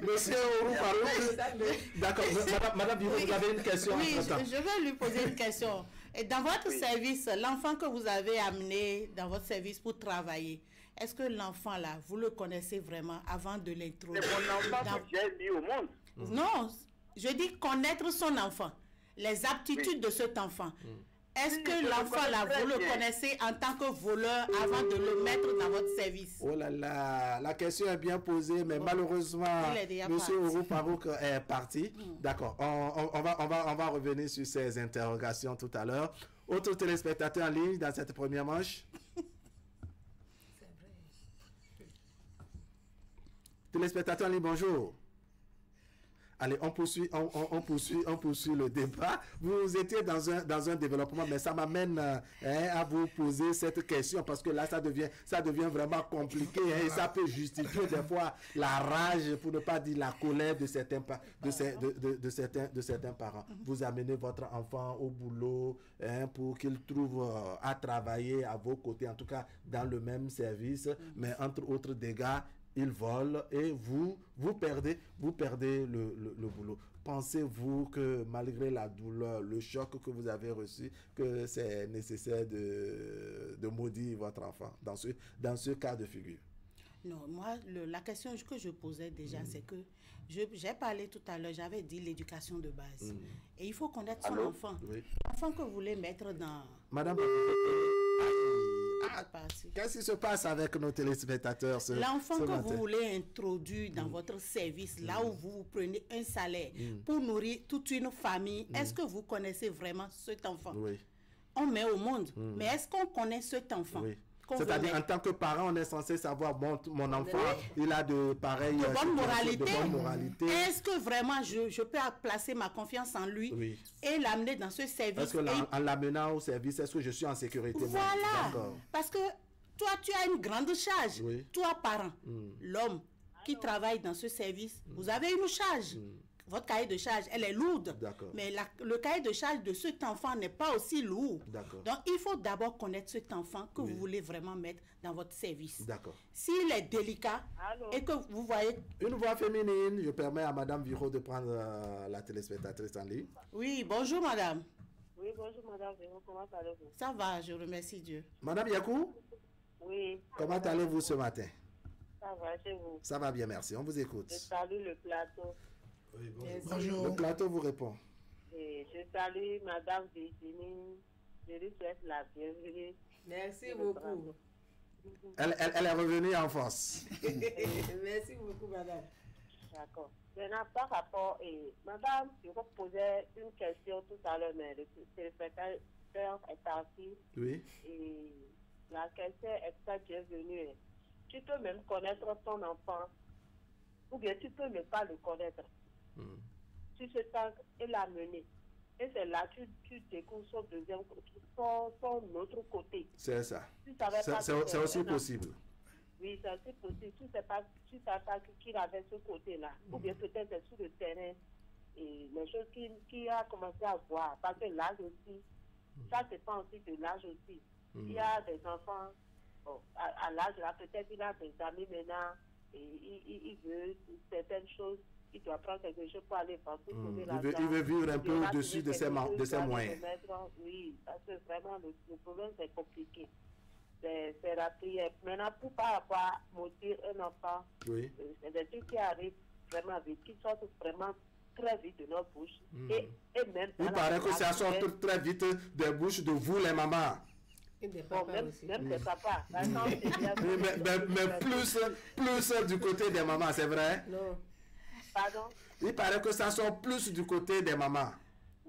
S1: Monsieur Ourouparou. D'accord. Madame Biro, vous avez une question?
S2: Oui, je vais lui poser une question. Et dans votre service, l'enfant que vous avez amené dans votre service pour travailler, est-ce que l'enfant là, vous le connaissez vraiment avant de l'introduire?
S6: C'est mon enfant que j'ai mis au monde.
S2: Non, je dis connaître son enfant, les aptitudes de cet enfant. Est-ce que l'enfant là, vous le connaissez en tant que voleur avant de le mettre dans votre service?
S1: Oh là là, la question est bien posée, mais malheureusement, monsieur Ourouparou est parti. D'accord, on va revenir sur ces interrogations tout à l'heure. Autre téléspectateur en ligne dans cette première manche? Téléspectateur en ligne, bonjour. Allez, on poursuit le débat. Vous étiez dans un développement, mais ça m'amène à vous poser cette question parce que là, ça devient vraiment compliqué et ça peut justifier des fois la rage, pour ne pas dire la colère de certains parents. Vous amenez votre enfant au boulot pour qu'il trouve à travailler à vos côtés, en tout cas dans le même service, mais entre autres dégâts, il vole et vous perdez le boulot. Pensez-vous que malgré la douleur, le choc que vous avez reçu, que c'est nécessaire de maudire votre enfant dans ce cas de figure?
S2: Non, moi, la question que je posais déjà, c'est que j'ai parlé tout à l'heure, j'avais dit l'éducation de base. Et il faut connaître son enfant.
S1: Oui.
S2: L'enfant que vous voulez mettre dans...
S1: Madame, qu'est-ce qui se passe avec nos téléspectateurs
S2: l'enfant que vous voulez introduire dans votre service, là où vous prenez un salaire pour nourrir toute une famille, est-ce que vous connaissez vraiment cet enfant?
S1: Oui.
S2: On met au monde, mais est-ce qu'on connaît cet enfant?
S1: Oui. C'est-à-dire, en tant que parent, on est censé savoir, mon enfant, il a de pareilles...
S2: De bonne
S1: moralité.
S2: Est-ce que vraiment, je peux placer ma confiance en lui et l'amener dans ce service?
S1: Parce que en l'amenant au service, est-ce que je suis en sécurité?
S2: Voilà. Parce que toi, tu as une grande charge. Toi, parent, l'homme qui travaille dans ce service, vous avez une charge. Votre cahier de charge, elle est lourde. Mais le cahier de charge de cet enfant n'est pas aussi lourd. Donc, il faut d'abord connaître cet enfant que vous voulez vraiment mettre dans votre service. S'il est délicat et que vous voyez...
S1: Une voix féminine, je permets à Madame Viro de prendre la téléspectatrice en ligne.
S2: Oui, bonjour Madame.
S7: Oui, bonjour Madame Viro, comment allez-vous?
S2: Ça va, je remercie Dieu.
S1: Madame Yakou?
S7: Oui.
S1: Comment allez-vous ce matin?
S7: Ça va, chez vous?
S1: Ça va bien, merci. On vous écoute.
S7: Je salue le plateau.
S1: Oui, bonjour. Le plateau vous répond.
S7: Et je salue Madame Virginie. Je lui souhaite la bienvenue.
S3: Merci beaucoup.
S1: Elle est revenue en force.
S3: Merci beaucoup, madame.
S7: D'accord. Maintenant, par rapport, madame, je vous posais une question tout à l'heure, mais le téléspectateur est parti.
S1: Oui.
S7: Et la question est très bienvenue. Tu peux même connaître ton enfant, ou bien tu peux ne pas le connaître. Tu sais pas, et l'amener. Et c'est là que tu découvres son deuxième côté, son autre côté.
S1: C'est ça. C'est aussi possible.
S7: Oui, c'est aussi possible. Tu ne sais pas qu'il avait ce côté-là. Ou bien peut-être c'est sur le terrain. Et les choses qu'il a commencé à voir. Parce que l'âge aussi, ça dépend aussi de l'âge aussi. Il y a des enfants, bon, à l'âge là, peut-être il a des amis maintenant, et il veut certaines choses. Il doit prendre quelque chose pour aller partout.
S1: Il veut vivre un peu au-dessus de ses moyens.
S7: Oui, parce que vraiment, le problème, c'est compliqué. C'est la prière. Maintenant, pour par rapport à maudire un enfant, c'est des trucs qui arrivent vraiment vite, qui sortent vraiment très vite de nos bouches. Et même
S1: il paraît que ça sort très vite des bouches de vous, les mamans.
S7: Bon, même des papas.
S1: Mais plus du côté des mamans, c'est vrai?
S7: Non. Pardon?
S1: Il paraît que ça sort plus du côté des mamans.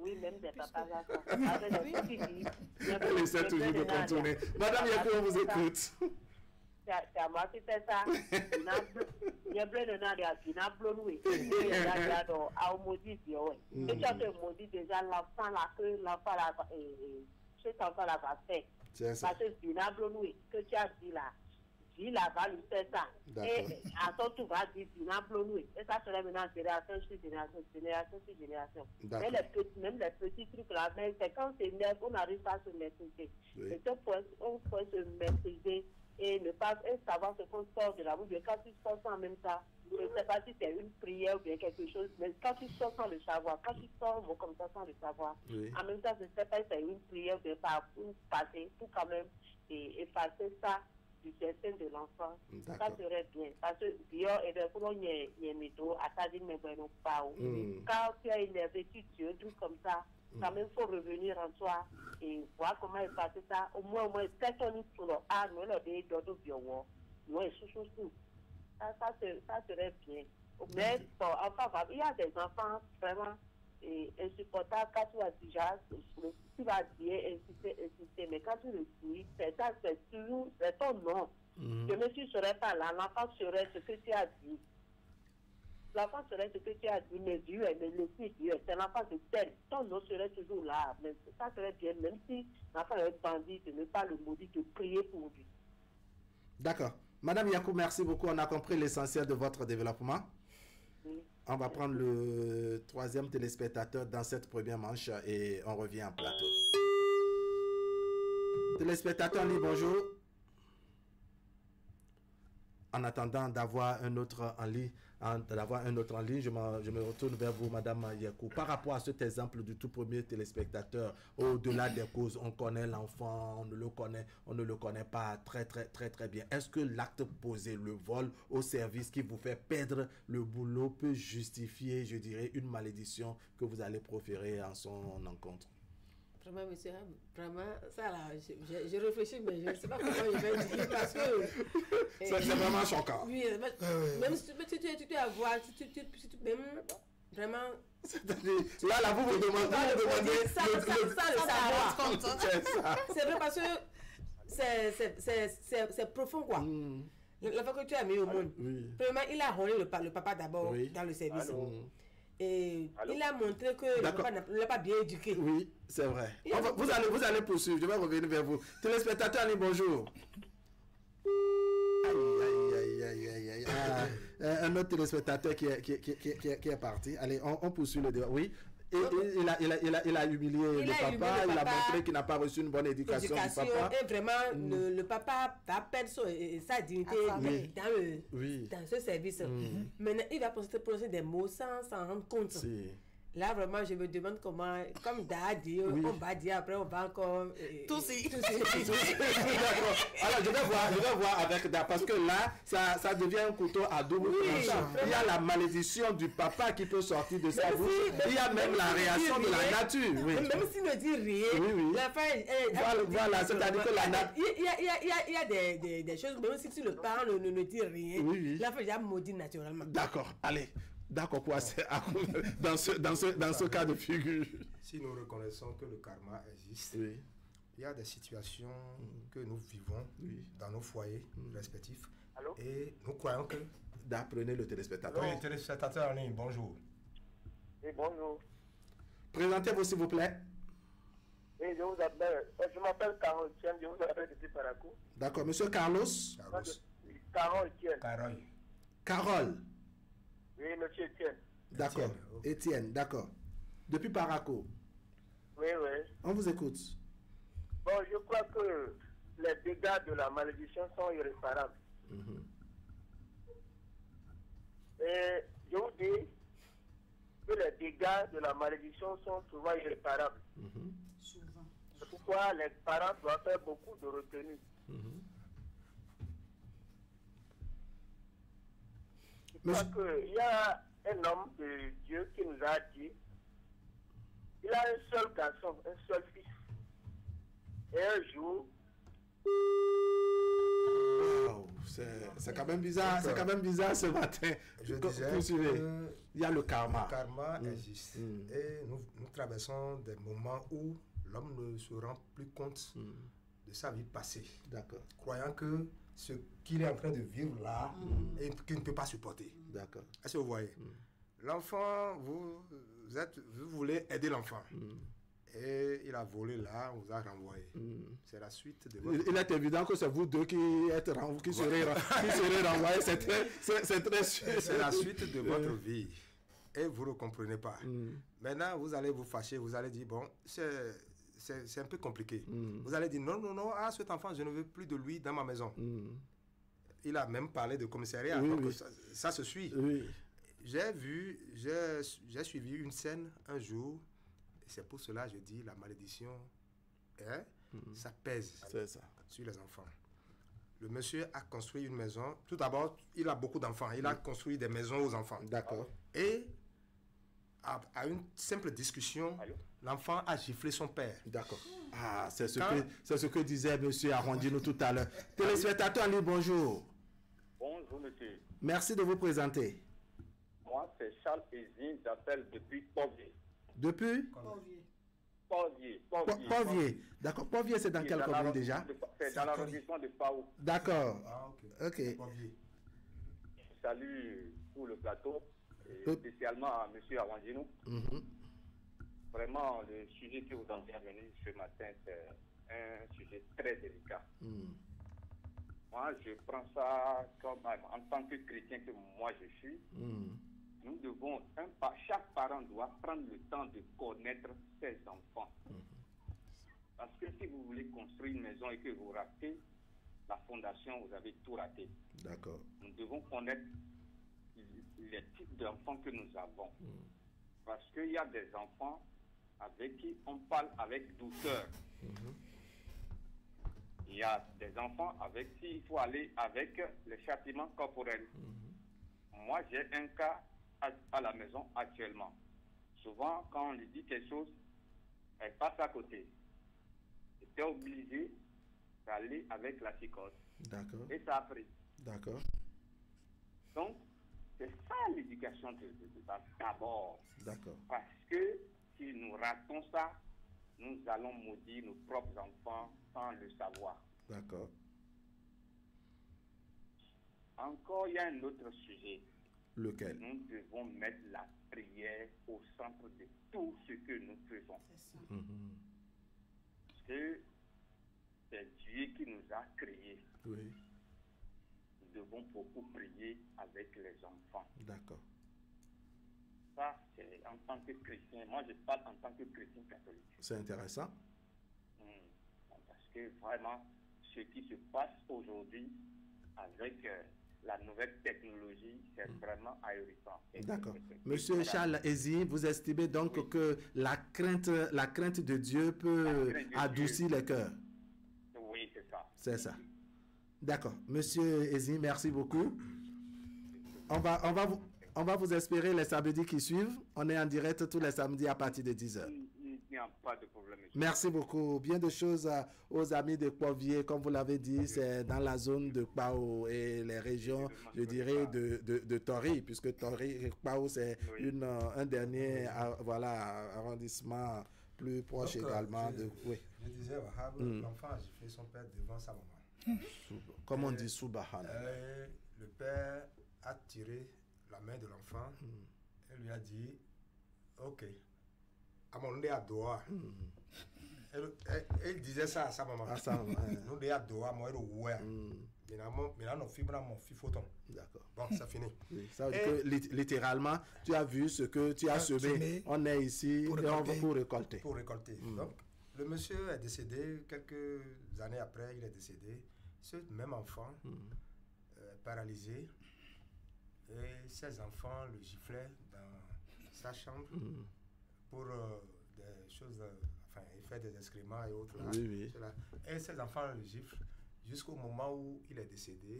S7: oui, même des papas là. Avec les petits filles.
S1: Elle essaie toujours de contourner. Madame Yakou, on vous écoute.
S7: C'est à moi qui fais ça. Il y a plein de gens qui ont blonoué. Il y a des gens qui ont maudit. Et tu as maudit déjà l'enfant là, que l'enfant là, cet enfant là va faire. Parce que tu as blonoué, que tu as dit là. Dit là va lui faire ça. Et à son tour va dire tu as blonoué. Et ça serait maintenant génération sur génération, génération sur génération. Mais même les petits trucs là, mais c'est quand c'est neuf, on n'arrive pas à se maîtriser. Et on peut se maîtriser. Et ne pas savoir ce qu'on sort de la bouche. Quand tu sors sans même ça, je ne sais pas si c'est une prière ou bien quelque chose, mais quand tu sors sans le savoir, quand tu sors un mot comme ça sans le savoir, en même temps, je ne sais pas si c'est une prière ou bien pour passer, pour quand même effacer ça du destin de l'enfant. Ça serait bien. Parce que Dieu est de pour y a métaux, à ta dit, mais non pas. Quand tu as énervé, tu tues un truc comme ça. Quand même, il faut revenir en soi et voir comment il passe ça. Au moins, personne sur le A, nous, le B, d'autres bio, nous, sous. Ça serait bien. Mais, enfin, il y a des enfants vraiment insupportables. Quand tu vas déjà, tu vas dire, insister, mais quand tu le dis, c'est ton nom. Je ne serais pas là, l'enfant serait ce que tu as dit. L'enfant serait ce que tu as dit, mais Dieu, mais le fils Dieu, c'est l'enfant de tel. Ton nom serait toujours là. Mais ça serait bien, même si l'enfant est bandit, de ne pas le maudire, de prier pour lui.
S1: D'accord. Madame Yakou, merci beaucoup. On a compris l'essentiel de votre développement. Oui. On va prendre le troisième téléspectateur dans cette première manche et on revient en plateau. Téléspectateur en ligne, bonjour. En attendant d'avoir un autre en ligne, je me retourne vers vous, Madame Yakou. Par rapport à cet exemple du tout premier téléspectateur, au-delà des causes, on connaît l'enfant, on ne le connaît pas très bien. Est-ce que l'acte posé, le vol au service qui vous fait perdre le boulot peut justifier, je dirais, une malédiction que vous allez proférer en son encontre?
S3: Vraiment, monsieur, vraiment, ça là, je réfléchis, mais je ne sais pas comment je vais dire parce que...
S1: c'est vraiment choquant.
S3: Oui, même si tu dois voir, même, vraiment...
S1: Là, vous me demandez
S3: ça le savoir. C'est vrai parce que c'est profond, quoi. L'enfant que tu as mis au monde, premièrement, il a rôlé le papa d'abord dans le service. Et il a montré que le papa ne l'a pas bien éduqué.
S1: Oui, c'est vrai. Vous allez poursuivre, je vais revenir vers vous. Téléspectateurs, bonjour. Aïe. Un autre téléspectateur qui est parti. Allez, on poursuit le débat. Oui. Et il a humilié le papa, il a montré qu'il n'a pas reçu une bonne éducation du papa.
S3: Et vraiment, le papa va perdre sa dignité dans ce service. Maintenant, il va prononcer des mots sans s'en rendre compte. Là, vraiment, je me demande comment, comme Dad dit, on va dire après, on va encore...
S2: Toussi.
S1: Alors, je vais voir avec Dad, parce que là, ça devient un couteau à double tranchant. Il y a la malédiction du papa qui peut sortir de sa bouche. Il y a même la réaction de la nature.
S3: Même s'il ne dit rien, la fin...
S1: Voilà, c'est-à-dire que la nature...
S3: Il y a des choses, même si le parent ne dit rien, la fin, il y a maudit naturellement.
S1: D'accord, allez. D'accord, quoi, dans ce cas de figure.
S5: Si nous reconnaissons que le karma existe, il y a des situations que nous vivons dans nos foyers respectifs.
S6: Allô?
S5: Et nous croyons que...
S1: D'apprenez le téléspectateur.
S5: Oui, téléspectateur en ligne, bonjour.
S6: Oui, bonjour.
S1: Présentez-vous, s'il vous plaît.
S6: Oui, je m'appelle Carole Etienne, je vous appelle depuis Parakou.
S1: D'accord, monsieur Carlos.
S6: Carole Etienne.
S1: Carole.
S6: Oui, monsieur Etienne.
S1: D'accord, Etienne, d'accord. Depuis Parakou.
S6: Oui.
S1: On vous écoute.
S6: Bon, je crois que les dégâts de la malédiction sont irréparables. Et je vous dis que les dégâts de la malédiction sont souvent irréparables.
S2: Souvent.
S6: C'est pourquoi les parents doivent faire beaucoup de retenue. Parce qu'il y a un homme de Dieu qui nous a dit, il a un seul garçon, un seul fils. Et un jour,
S1: C'est quand même bizarre, c'est quand même bizarre ce matin.
S5: Je disais
S1: il y a le karma.
S5: Le karma existe. Et nous traversons des moments où l'homme ne se rend plus compte de sa vie passée.
S1: D'accord.
S5: Croyant que ce qu'il est en train de vivre là, et qu'il ne peut pas supporter.
S1: D'accord.
S5: Est-ce que vous voyez? L'enfant, vous voulez aider l'enfant. Et il a volé là, on vous a renvoyé. C'est la suite de votre...
S1: Il est évident que c'est vous deux qui serez renvoyés.
S5: C'est la suite de votre vie. Et vous ne comprenez pas. Maintenant, vous allez vous fâcher, vous allez dire, bon, c'est un peu compliqué. Vous allez dire, non, cet enfant, je ne veux plus de lui dans ma maison. Il a même parlé de commissariat.
S1: Oui,
S5: donc
S1: oui.
S5: Ça se suit.
S1: Oui.
S5: J'ai suivi une scène un jour. C'est pour cela que je dis la malédiction, ça pèse sur les enfants. Le monsieur a construit une maison. Tout d'abord, il a beaucoup d'enfants. Il a construit des maisons aux enfants.
S1: D'accord.
S5: Et à une simple discussion, l'enfant a giflé son père.
S1: D'accord. Ah, c'est ce que disait monsieur Arrondino tout à l'heure. Téléspectateur en ligne, bonjour.
S8: Bonjour monsieur.
S1: Merci de vous présenter.
S8: Moi, c'est Charles Ezine, j'appelle depuis Povier.
S1: Depuis
S8: Povier.
S1: D'accord. Povier, c'est dans quelle commune déjà?
S8: C'est dans l'arrondissement de Pau.
S1: D'accord.
S5: Ah,
S1: ok.
S8: Je salue tout le plateau, et spécialement à M. Arrondino. Vraiment, le sujet que vous intervenez ce matin, c'est un sujet très délicat. Moi, je prends ça comme en tant que chrétien que moi je suis. Nous devons, chaque parent doit prendre le temps de connaître ses enfants. Parce que si vous voulez construire une maison et que vous ratez la fondation, vous avez tout raté.
S1: D'accord.
S8: Nous devons connaître les types d'enfants que nous avons. Parce qu'il y a des enfants avec qui on parle avec douceur. Il y a des enfants avec qui il faut aller avec le châtiment corporel. Moi, j'ai un cas à la maison actuellement. Souvent, quand on lui dit quelque chose, elle passe à côté. J'étais obligé d'aller avec la psychose.
S1: D'accord.
S8: Et ça a pris.
S1: D'accord.
S8: Donc, c'est ça l'éducation d'abord.
S1: D'accord.
S8: Parce que si nous ratons ça, nous allons maudire nos propres enfants sans le savoir.
S1: D'accord.
S8: Encore, il y a un autre sujet.
S1: Lequel?
S8: Nous devons mettre la prière au centre de tout ce que nous faisons.
S2: C'est ça.
S8: Parce que c'est Dieu qui nous a créés.
S1: Oui.
S8: Nous devons beaucoup prier avec les enfants.
S1: D'accord.
S8: Ça, c'est en tant que chrétien. Moi, je parle en tant que chrétien catholique.
S1: C'est intéressant.
S8: Parce que vraiment, ce qui se passe aujourd'hui avec la nouvelle technologie, c'est vraiment ahurissant.
S1: D'accord. Monsieur Charles Ezine, vous estimez donc que la crainte de Dieu peut adoucir les cœurs?
S8: Oui, c'est ça.
S1: C'est ça. D'accord. Monsieur Ezine, merci beaucoup. On va vous espérer les samedis qui suivent. On est en direct tous les samedis à partir de 10h.
S8: Il n'y a pas de problème.
S1: Merci beaucoup. Bien de choses aux amis de Povier. Comme vous l'avez dit, c'est dans la zone de Pau et les régions, je dirais, de Tori, puisque Tori, Pau, c'est un dernier arrondissement plus proche. Donc, également.
S5: Je disais, l'enfant a giflé son père devant sa maman.
S1: Comme on dit, Subahana.
S5: Le père a tiré la main de l'enfant et lui a dit, ok, à mon nez à doigt. Elle disait ça à sa maman. Nous nez à doigt, moi, elle ouait. Maintenant, nos fibres, mon fifoton.
S1: D'accord.
S5: Bon, ça finit.
S1: Oui, ça veut dire que littéralement, tu as vu ce que tu as semé. On est ici pour récolter.
S5: Pour récolter. Donc, le monsieur est décédé quelques années après, il est décédé. Ce même enfant, paralysé, et ses enfants le giflaient dans sa chambre pour des choses, il fait des excréments et autres. Là,
S1: oui.
S5: Et ses enfants le giflent jusqu'au moment où il est décédé.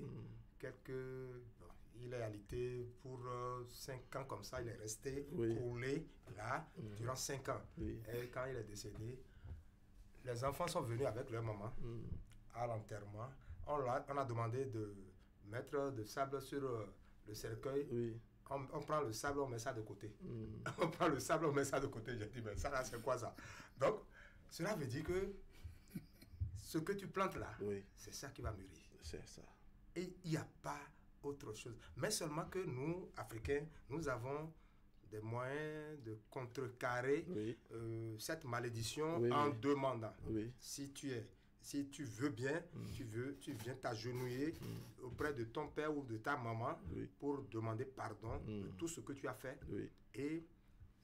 S5: Il est alité pour 5 ans comme ça, il est resté roulé là durant 5 ans. Oui. Et quand il est décédé, les enfants sont venus avec leur maman à l'enterrement. On a demandé de mettre de sable sur le cercueil.
S1: Oui.
S5: On prend le sable, on met ça de côté. On prend le sable, on met ça de côté. J'ai dit, mais ça là, c'est quoi ça? Donc, cela veut dire que ce que tu plantes là, c'est ça qui va mûrir.
S1: C'est ça.
S5: Et il n'y a pas autre chose. Mais seulement que nous, Africains, nous avons des moyens de contrecarrer cette malédiction en demandant. Si tu veux bien, tu viens t'agenouiller auprès de ton père ou de ta maman pour demander pardon de tout ce que tu as fait. Et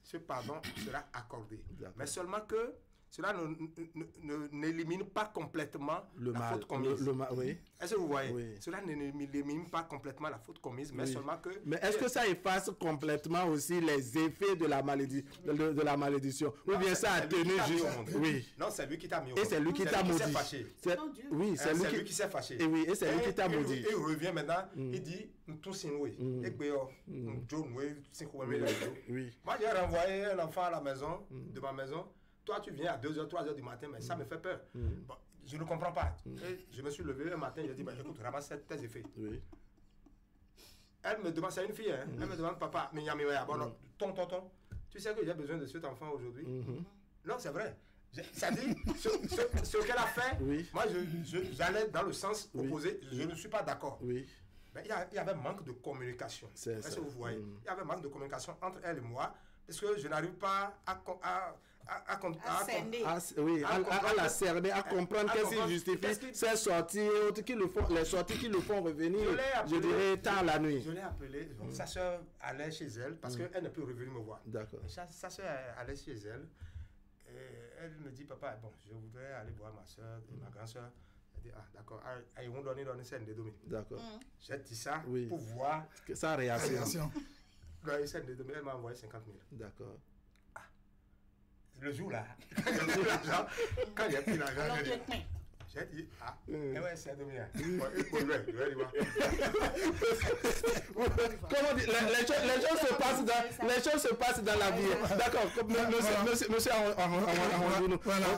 S5: ce pardon sera accordé. Mais seulement que cela n'élimine pas complètement la faute commise. Est-ce que vous voyez? Cela n'élimine pas complètement la faute commise, mais seulement que...
S1: Mais est-ce que ça efface complètement aussi les effets de la malédiction? Ou bien ça a tenu juste...
S5: Non, c'est lui qui t'a mis au monde.
S1: Et c'est lui qui t'a maudit. Oui, c'est lui
S5: qui s'est fâché.
S1: Et oui, et c'est lui qui t'a maudit.
S5: Il revient maintenant, il dit, tout c'est noué. Moi, j'ai renvoyé un enfant à la maison, de ma maison. Toi, tu viens à 2h, 3h du matin, mais ça me fait peur. Bon, je ne comprends pas. Et je me suis levé un matin, j'ai dit, bah, écoute, ramasse tes effets. Elle me demande, c'est une fille, hein? Elle me demande, papa, mais bon, tonton, tu sais que j'ai besoin de cet enfant aujourd'hui? Non, c'est vrai. Ça dit, ce qu'elle a fait, moi, j'allais dans le sens opposé, je ne suis pas d'accord. Mais il y avait manque de communication. Est-ce que vous voyez? Il y avait manque de communication entre elle et moi, parce que je n'arrive pas à
S1: la cerner, à comprendre qu'est-ce qui justifie ces sorties, les sorties qui le font revenir, je dirais, tard la nuit.
S5: Je l'ai appelé, sa soeur allait chez elle, parce qu'elle ne peut revenir me voir. Sa soeur allait chez elle, et elle me dit, papa, bon, je voudrais aller voir ma soeur, ma grand-soeur. Elle dit, ah, d'accord, ils vont donner scène de demi.
S1: D'accord.
S5: J'ai dit ça pour voir
S1: sa réaction.
S5: Elle m'a envoyé 50 000.
S1: D'accord.
S5: Le jour là, quand j'ai pris l'argent, j'ai dit, ouais, c'est de bien.
S1: Comment dire, les choses se passent dans la vie. D'accord, monsieur,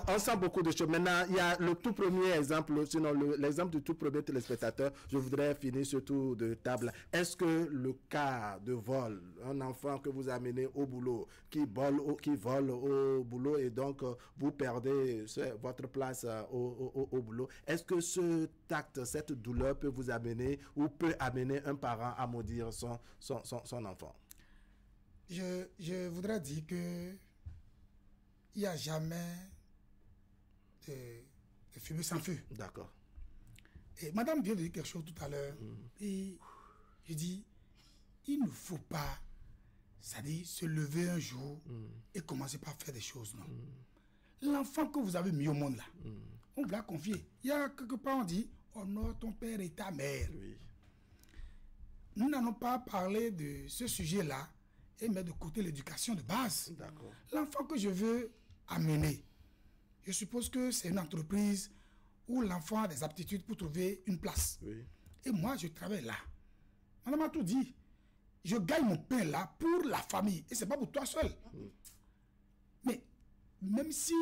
S1: on sent beaucoup de choses. Maintenant, il y a le tout premier exemple, sinon l'exemple du tout premier téléspectateur. Je voudrais finir ce tour de table. Est-ce que le cas de vol, un enfant que vous amenez au boulot, qui vole au boulot et donc vous perdez votre place au boulot, est-ce que ce acte, cette douleur peut vous amener ou peut amener un parent à maudire son enfant?
S4: Je voudrais dire que il n'y a jamais de fumée sans feu.
S1: D'accord.
S4: Et madame vient de dire quelque chose tout à l'heure. Et je dis, il ne faut pas, c'est-à-dire se lever un jour et commencer par faire des choses, non. L'enfant que vous avez mis au monde là, on vous l'a confié. Il y a quelque part on dit, honore ton père et ta mère. Nous n'allons pas parler de ce sujet-là et mettre de côté l'éducation de base. L'enfant que je veux amener, je suppose que c'est une entreprise où l'enfant a des aptitudes pour trouver une place. Et moi, je travaille là. Madame a tout dit. Je gagne mon pain là pour la famille. Et ce n'est pas pour toi seul. Mais même si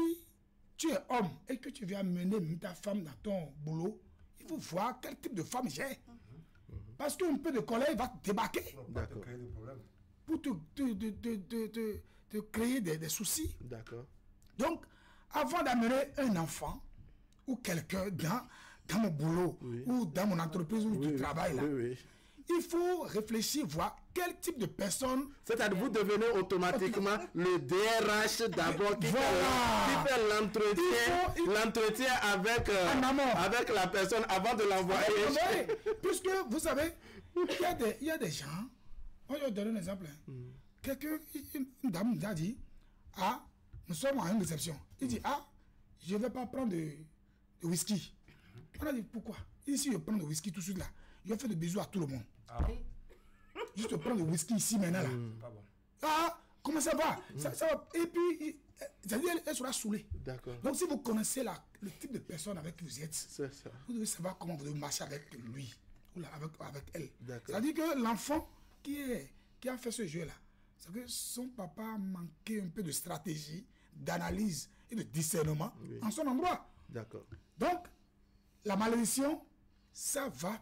S4: tu es homme et que tu viens mener ta femme dans ton boulot, il faut voir quel type de femme j'ai. Parce qu'un peu de colère va te débarquer. Pour te créer des soucis. Donc, avant d'amener un enfant ou quelqu'un dans mon boulot ou dans mon entreprise où tu travailles là, il faut réfléchir, voir quel type de personne...
S1: C'est-à-dire vous devenez automatiquement le DRH d'abord qui fait l'entretien avec la personne avant de l'envoyer.
S4: Puisque vous savez, il y a des gens... Moi, je vais vous donner un exemple. Une dame nous a dit, nous sommes à une réception. Il dit, je ne vais pas prendre de whisky. On a dit, pourquoi? Il dit, si je prends de whisky tout de suite là, je vais faire des bisous à tout le monde. Juste prendre le whisky ici maintenant là. Comment ça va? Ça va. Et puis, elle sera saoulée. Donc si vous connaissez le type de personne avec qui vous êtes, vous devez savoir comment vous devez marcher avec lui ou avec elle. C'est-à-dire que l'enfant qui a fait ce jeu là, c'est que son papa manquait un peu de stratégie, d'analyse et de discernement en son endroit. Donc, la malédiction, ça va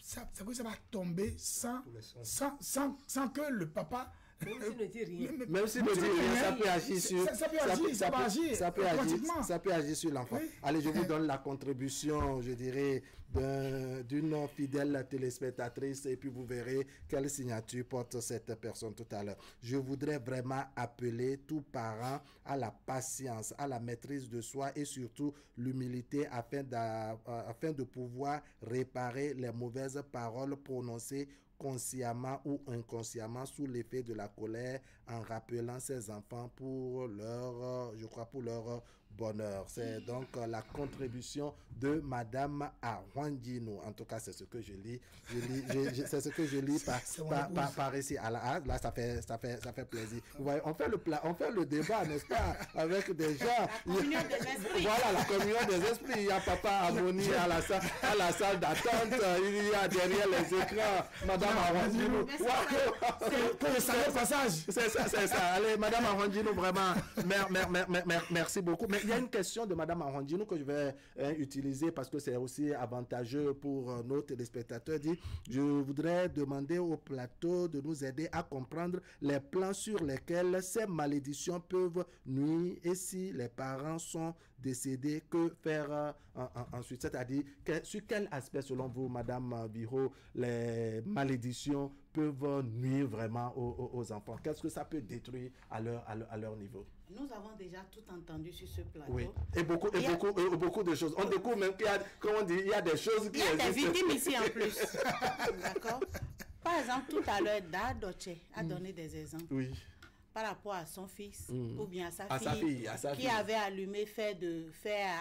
S4: ça va tomber sans que le papa...
S3: Même s'il ne dit rien.
S1: Même s'il ne dit rien, ça peut agir sur... Ça peut agir sur l'enfant. Oui. Allez, je vous donne la contribution, je dirais, d'une fidèle téléspectatrice et puis vous verrez quelle signature porte cette personne tout à l'heure. Je voudrais vraiment appeler tout parent à la patience, à la maîtrise de soi et surtout l'humilité afin de pouvoir réparer les mauvaises paroles prononcées consciemment ou inconsciemment sous l'effet de la colère en rappelant ses enfants pour leur bonheur. C'est donc la contribution de Madame Arwandino. En tout cas, c'est ce que je lis. C'est ce que je lis par ici. Là, ça fait plaisir. Vous voyez, on fait le débat, n'est-ce pas, avec des gens.
S2: La communion des esprits.
S1: Voilà, la communion des esprits. Il y a Papa Harmonie à la salle d'attente. Il y a derrière les écrans Madame Arwandino.
S4: Pour le salut passage.
S1: C'est ça. Allez, Madame Arwandino, vraiment, merci beaucoup. Mais il y a une question de Madame Arwandino que je vais utiliser parce que c'est aussi avantageux pour nos téléspectateurs. Dit, je voudrais demander au plateau de nous aider à comprendre les plans sur lesquels ces malédictions peuvent nuire et si les parents sont décédés, que faire ensuite? C'est-à-dire, sur quel aspect, selon vous, Madame Biro, les malédictions peuvent nuire vraiment aux enfants? Qu'est-ce que ça peut détruire à leur niveau?
S2: Nous avons déjà tout entendu sur ce plateau.
S1: Oui, et beaucoup de choses. On découvre même qu'il y a, comment on dit, il y a des choses qui existent.
S2: Il y a des victimes ici en plus. D'accord? Par exemple, tout à l'heure, Dadoche a donné des exemples.
S1: Oui.
S2: Par rapport à son fils ou bien à sa fille qui avait allumé fer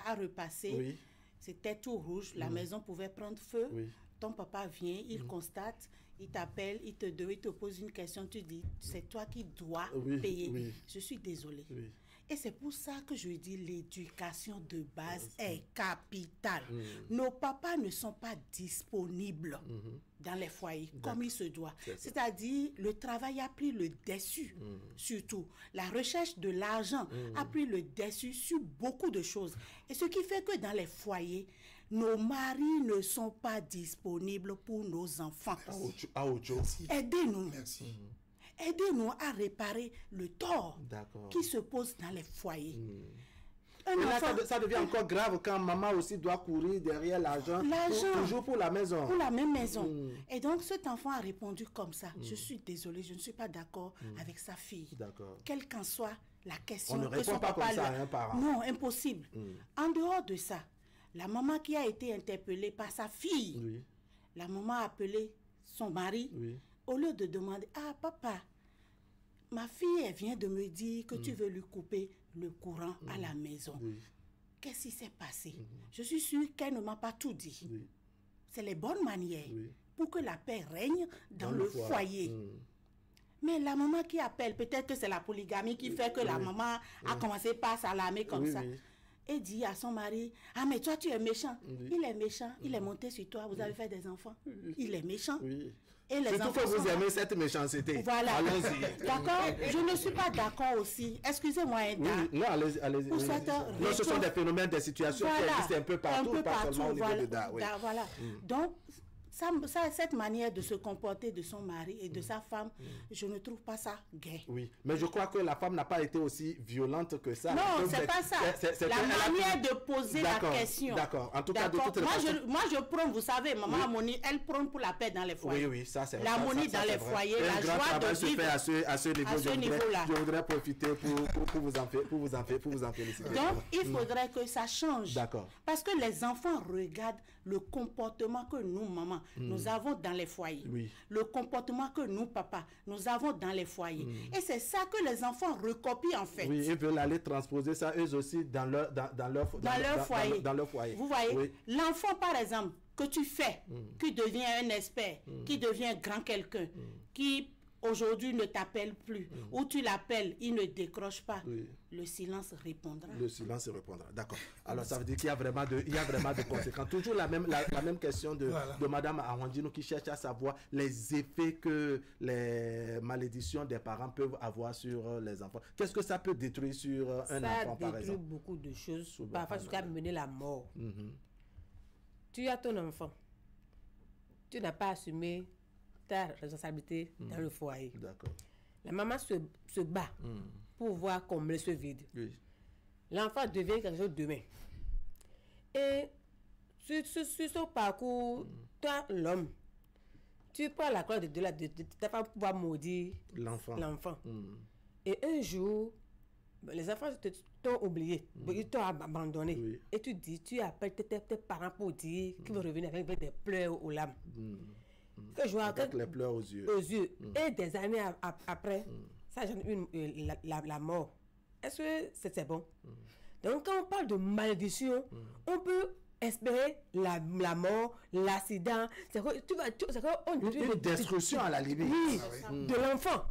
S2: à repasser.
S1: Oui.
S2: C'était tout rouge, la maison pouvait prendre feu.
S1: Oui.
S2: Ton papa vient, il constate, il t'appelle, il te pose une question, tu dis, c'est toi qui dois payer.
S1: Oui.
S2: Je suis désolée.
S1: Oui.
S2: Et c'est pour ça que je dis l'éducation de base est capitale. Nos papas ne sont pas disponibles dans les foyers comme il se doit. C'est-à-dire, le travail a pris le dessus, surtout. La recherche de l'argent a pris le dessus sur beaucoup de choses. Et ce qui fait que dans les foyers, nos maris ne sont pas disponibles pour nos enfants. Aidez-nous.
S4: Merci.
S2: Aidez-nous à réparer le tort qui se pose dans les foyers.
S1: Ça devient encore grave quand maman aussi doit courir derrière l'argent, toujours pour la maison.
S2: Pour la même maison. Et donc cet enfant a répondu comme ça. Je suis désolée, je ne suis pas d'accord avec sa fille. Quelle qu'en soit la question.
S1: On ne répond pas comme ça à un parent.
S2: Non, impossible. En dehors de ça, la maman qui a été interpellée par sa fille, la maman a appelé son mari, au lieu de demander, ah papa, ma fille elle vient de me dire que tu veux lui couper le courant à la maison. Qu'est-ce qui s'est passé? Je suis sûre qu'elle ne m'a pas tout dit. C'est les bonnes manières pour que la paix règne dans le foyer. Mais la maman qui appelle, peut-être que c'est la polygamie qui fait que la maman a commencé par s'alarmer comme ça. Et dit à son mari, ah mais toi tu es méchant. Il est méchant, il est monté sur toi, vous avez fait des enfants. Il est méchant. Et les
S1: enfants que vous aimez cette méchanceté.
S2: Voilà. Allons-y. D'accord. Je ne suis pas d'accord aussi. Excusez-moi, Eda.
S1: Non, allez-y. Non, ce sont des phénomènes, des situations qui existent un peu partout, pas seulement au niveau de Da.
S2: Voilà. Donc, cette manière de se comporter de son mari et de sa femme, je ne trouve pas ça gai.
S1: Oui, mais je crois que la femme n'a pas été aussi violente que ça.
S2: Non, c'est pas ça. La manière de poser la question.
S1: D'accord. En tout cas, de toute façon.
S2: Moi, je prône, vous savez, maman Harmonie, elle prône pour la paix dans les foyers.
S1: Oui, ça c'est vrai.
S2: L'harmonie dans les foyers, la joie de vivre.
S1: À ce niveau-là. Je voudrais profiter pour vous en féliciter.
S2: Donc, il faudrait que ça change.
S1: D'accord.
S2: Parce que les enfants regardent le comportement que nous, maman, nous avons dans les foyers. Le comportement que nous, papa, nous avons dans les foyers. Et c'est ça que les enfants recopient en fait.
S1: Oui, ils veulent aller transposer ça eux aussi dans leur foyer.
S2: Vous voyez, l'enfant par exemple, que tu fais, qui devient un expert, qui devient grand quelqu'un, qui aujourd'hui ne t'appelle plus, ou tu l'appelles, il ne décroche pas, le silence répondra.
S1: Le silence répondra, d'accord. Alors ça veut dire qu'il y a vraiment de conséquences. Toujours la même question de Madame Arwandino qui cherche à savoir les effets que les malédictions des parents peuvent avoir sur les enfants. Qu'est-ce que ça peut détruire sur un enfant par exemple?
S3: Ça détruit beaucoup de choses, parfois jusqu'à mener la mort. Tu as ton enfant. tu n'as pas assumé ta responsabilité dans le foyer.
S1: D'accord.
S3: La maman se bat pour voir combler ce vide.
S1: Oui.
S3: L'enfant devient quelque chose demain. Et sur ce parcours, toi, l'homme, tu prends la croix de ta femme pour pouvoir maudire l'enfant. Et un jour, les enfants t'ont oublié, ils t'ont abandonné. Oui. Et tu appelles tes parents pour dire qu'ils vont revenir avec des pleurs aux larmes.
S1: Avec les pleurs aux yeux.
S3: Et des années après, ça j'en ai la mort. Est-ce que c'est bon? Donc quand on parle de malédiction, on peut espérer la mort, l'accident.
S1: Une destruction à la limite.
S3: Oui, de l'enfant.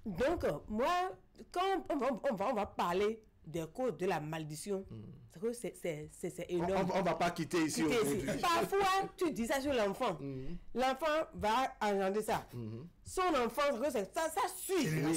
S3: Donc, moi, quand on va parler des causes de la malédiction, c'est énorme.
S1: On ne va pas quitter ici aujourd'hui.
S3: Parfois, tu dis ça sur l'enfant. L'enfant va engendrer ça. Son enfant, ça suit.
S1: Oui,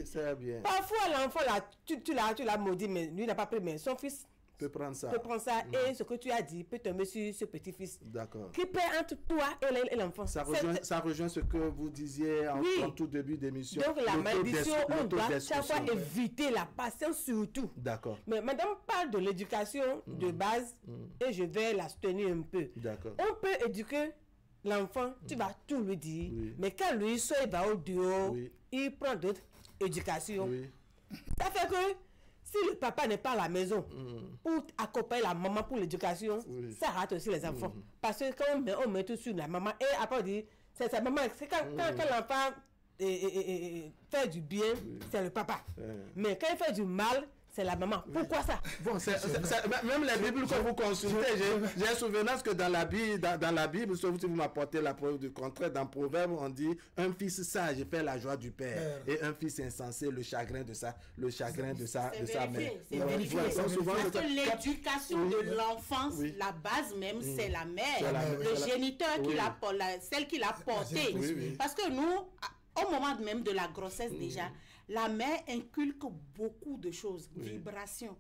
S1: c'est bien.
S3: Parfois, l'enfant, là, tu l'as maudit, mais lui, il n'a pas pris, mais son fils
S1: peut prendre ça.
S3: Et ce que tu as dit peut tomber sur ce petit-fils.
S1: D'accord.
S3: Qui paie entre toi et l'enfant.
S1: Ça rejoint ce que vous disiez en tout début d'émission.
S3: Donc la malédiction, on doit chaque fois éviter la patience surtout.
S1: D'accord.
S3: Mais madame parle de l'éducation de base et je vais la soutenir un peu.
S1: D'accord.
S3: On peut éduquer l'enfant, tu vas tout lui dire, mais quand lui sort, il va au dehors, il prend d'autres éducations. Ça fait que si le papa n'est pas à la maison pour accompagner la maman pour l'éducation, ça rate aussi les enfants. Parce que quand on met tout sur la maman, et après on dit, c'est sa maman, c'est quand l'enfant fait du bien, c'est le papa. Mais quand il fait du mal, c'est la maman. Pourquoi ça?
S1: Bon, même les Bibles que vous consultez, j'ai un souvenir que dans la Bible, sauf si vous m'apportez la preuve du contraire, dans Proverbe, on dit un fils sage fait la joie du père et un fils insensé le chagrin de sa mère.
S2: Parce que l'éducation de l'enfance, la base même, c'est la mère, le géniteur celle qui l'a porté. Parce que nous, au moment même de la grossesse déjà, la mère inculque beaucoup de choses, vibrations,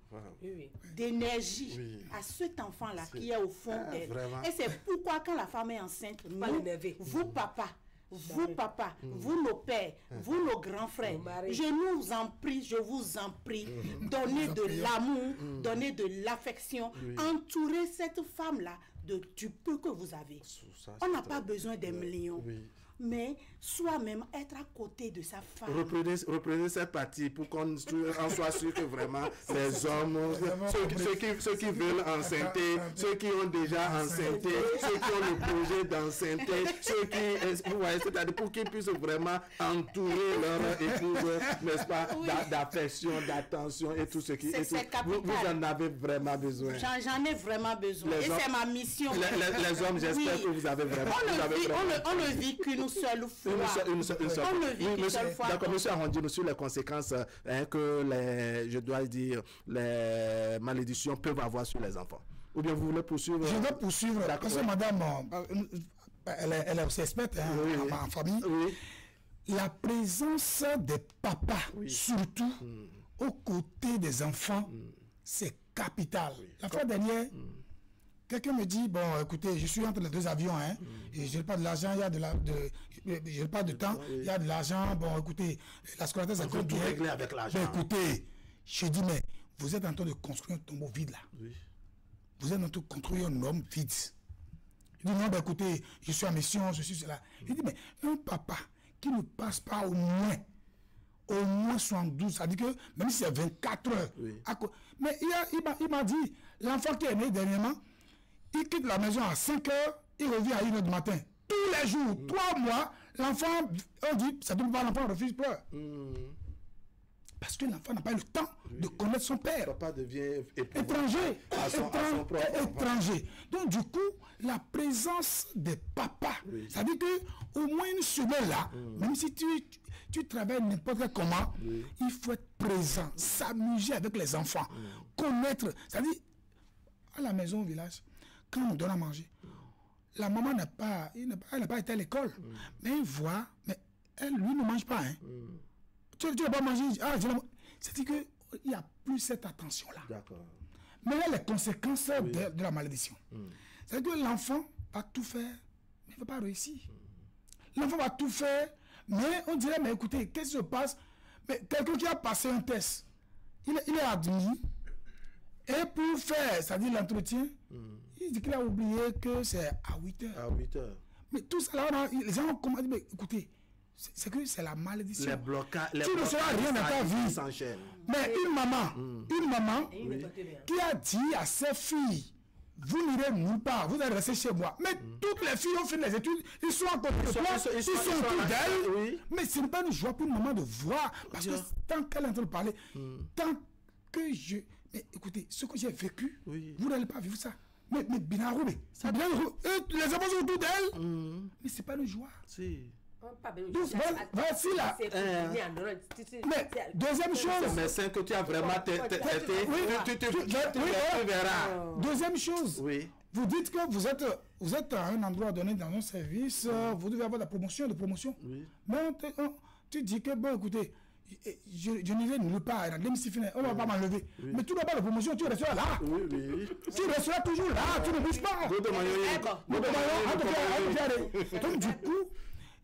S2: d'énergie à cet enfant-là qui est au fond d'elle. Et c'est pourquoi quand la femme est enceinte, vous papa, vous nos pères, vous nos grands frères, je vous en prie, donnez de l'amour, donnez de l'affection, entourez cette femme-là du peu que vous avez. On n'a pas besoin des millions. Mais soi-même être à côté de sa femme.
S1: Reprenez cette partie pour qu'on soit sûr que vraiment les hommes, ceux qui veulent enceinter, ceux qui ont déjà enceinté, ceux qui ont le projet d'enceinter, ceux qui, vous voyez, c'est-à-dire pour qu'ils puissent vraiment entourer leur épouse, n'est-ce pas, d'affection, d'attention et tout ce qui est. Vous en avez vraiment besoin.
S2: J'en ai vraiment besoin. Et c'est ma mission.
S1: Les hommes, j'espère que vous avez vraiment.
S2: On ne vit qu'une seule fois.
S1: Une seule fois. D'accord, monsieur Arrondi, sur les conséquences que je dois dire, les malédictions peuvent avoir sur les enfants. Ou bien vous voulez poursuivre?
S4: Je vais poursuivre, parce que madame, elle est aussi experte en famille. La présence des papas, surtout aux côtés des enfants, c'est capital. La fois dernière, quelqu'un me dit, bon, écoutez, je suis entre les deux avions, et je n'ai pas de l'argent, je n'ai pas de temps, il y a de l'argent, bon, écoutez, la scolarité, ça coûte bien.
S1: Régler avec l'argent.
S4: Écoutez, je dis, mais vous êtes en train de construire un tombeau vide, là. Vous êtes en train de construire un homme vide. Il dit, non, ben, écoutez, je suis en mission, je suis cela. Il dit, mais un papa qui ne passe pas au moins 72, ça dit que même si c'est 24 heures, mais il m'a dit, l'enfant qui est né dernièrement, il quitte la maison à 5 heures, il revient à 1 heure du matin. Tous les jours, 3 mois, l'enfant, on dit, ça ne peut pas, l'enfant refuse, pleure. Parce que l'enfant n'a pas eu le temps de connaître son père.
S1: Papa devient
S4: étranger. Étranger. Donc, du coup, la présence des papas, ça dit qu'au moins une semaine là, même si tu travailles n'importe comment, il faut être présent, s'amuser avec les enfants, connaître. Ça dit, à la maison, au village, quand on donne à manger, la maman n'a pas été à l'école, mais elle voit, mais elle, lui, ne mange pas. Tu n'as pas mangé, c'est-à-dire qu'il n'y a plus cette attention-là.
S1: D'accord.
S4: Mais il y a les conséquences de la malédiction. C'est-à-dire que l'enfant va tout faire ne va pas réussir. L'enfant va tout faire, mais on dirait, mais écoutez, qu'est-ce qui se passe? Mais quelqu'un qui a passé un test, il est admis, et pour faire, c'est-à-dire l'entretien, il dit qu'il a oublié que c'est à 8 heures.
S1: À 8 heures.
S4: Mais tout ça, là, les gens ont commencé, mais écoutez, c'est que c'est la malédiction.
S1: Les blocages.
S4: Tu ne seras rien dans ta vie.
S1: S'enchaînent.
S4: Mais une maman qui a dit à ses filles, vous n'irez nulle part, vous allez rester chez moi. Mais toutes les filles ont fait les études, ils sont en côté de toi, ils sont autour d'elle.
S1: Oui.
S4: Mais ce n'est pas une joie pour une maman de voir. Parce que tant qu'elle est en train de parler, tant que je... Mais écoutez, ce que j'ai vécu, vous n'allez pas vivre ça. Mais Binarou, les enfants sont autour d'elle. Mais ce n'est pas une joie.
S1: Si.
S4: Donc, voici là. Mais deuxième chose.
S1: C'est médecin que tu as vraiment traité. Tu verras.
S4: Deuxième chose.
S1: Oui.
S4: Vous dites que vous êtes à un endroit donné dans un service, vous devez avoir la promotion.
S1: Oui.
S4: Mais tu dis que, bon, écoutez, je n'irai nulle part, on ne va pas m'enlever. Oui. Mais tu n'as pas de promotion, tu resteras là.
S1: Oui.
S4: Tu resteras toujours là, tu ne bouges pas. Donc, du coup,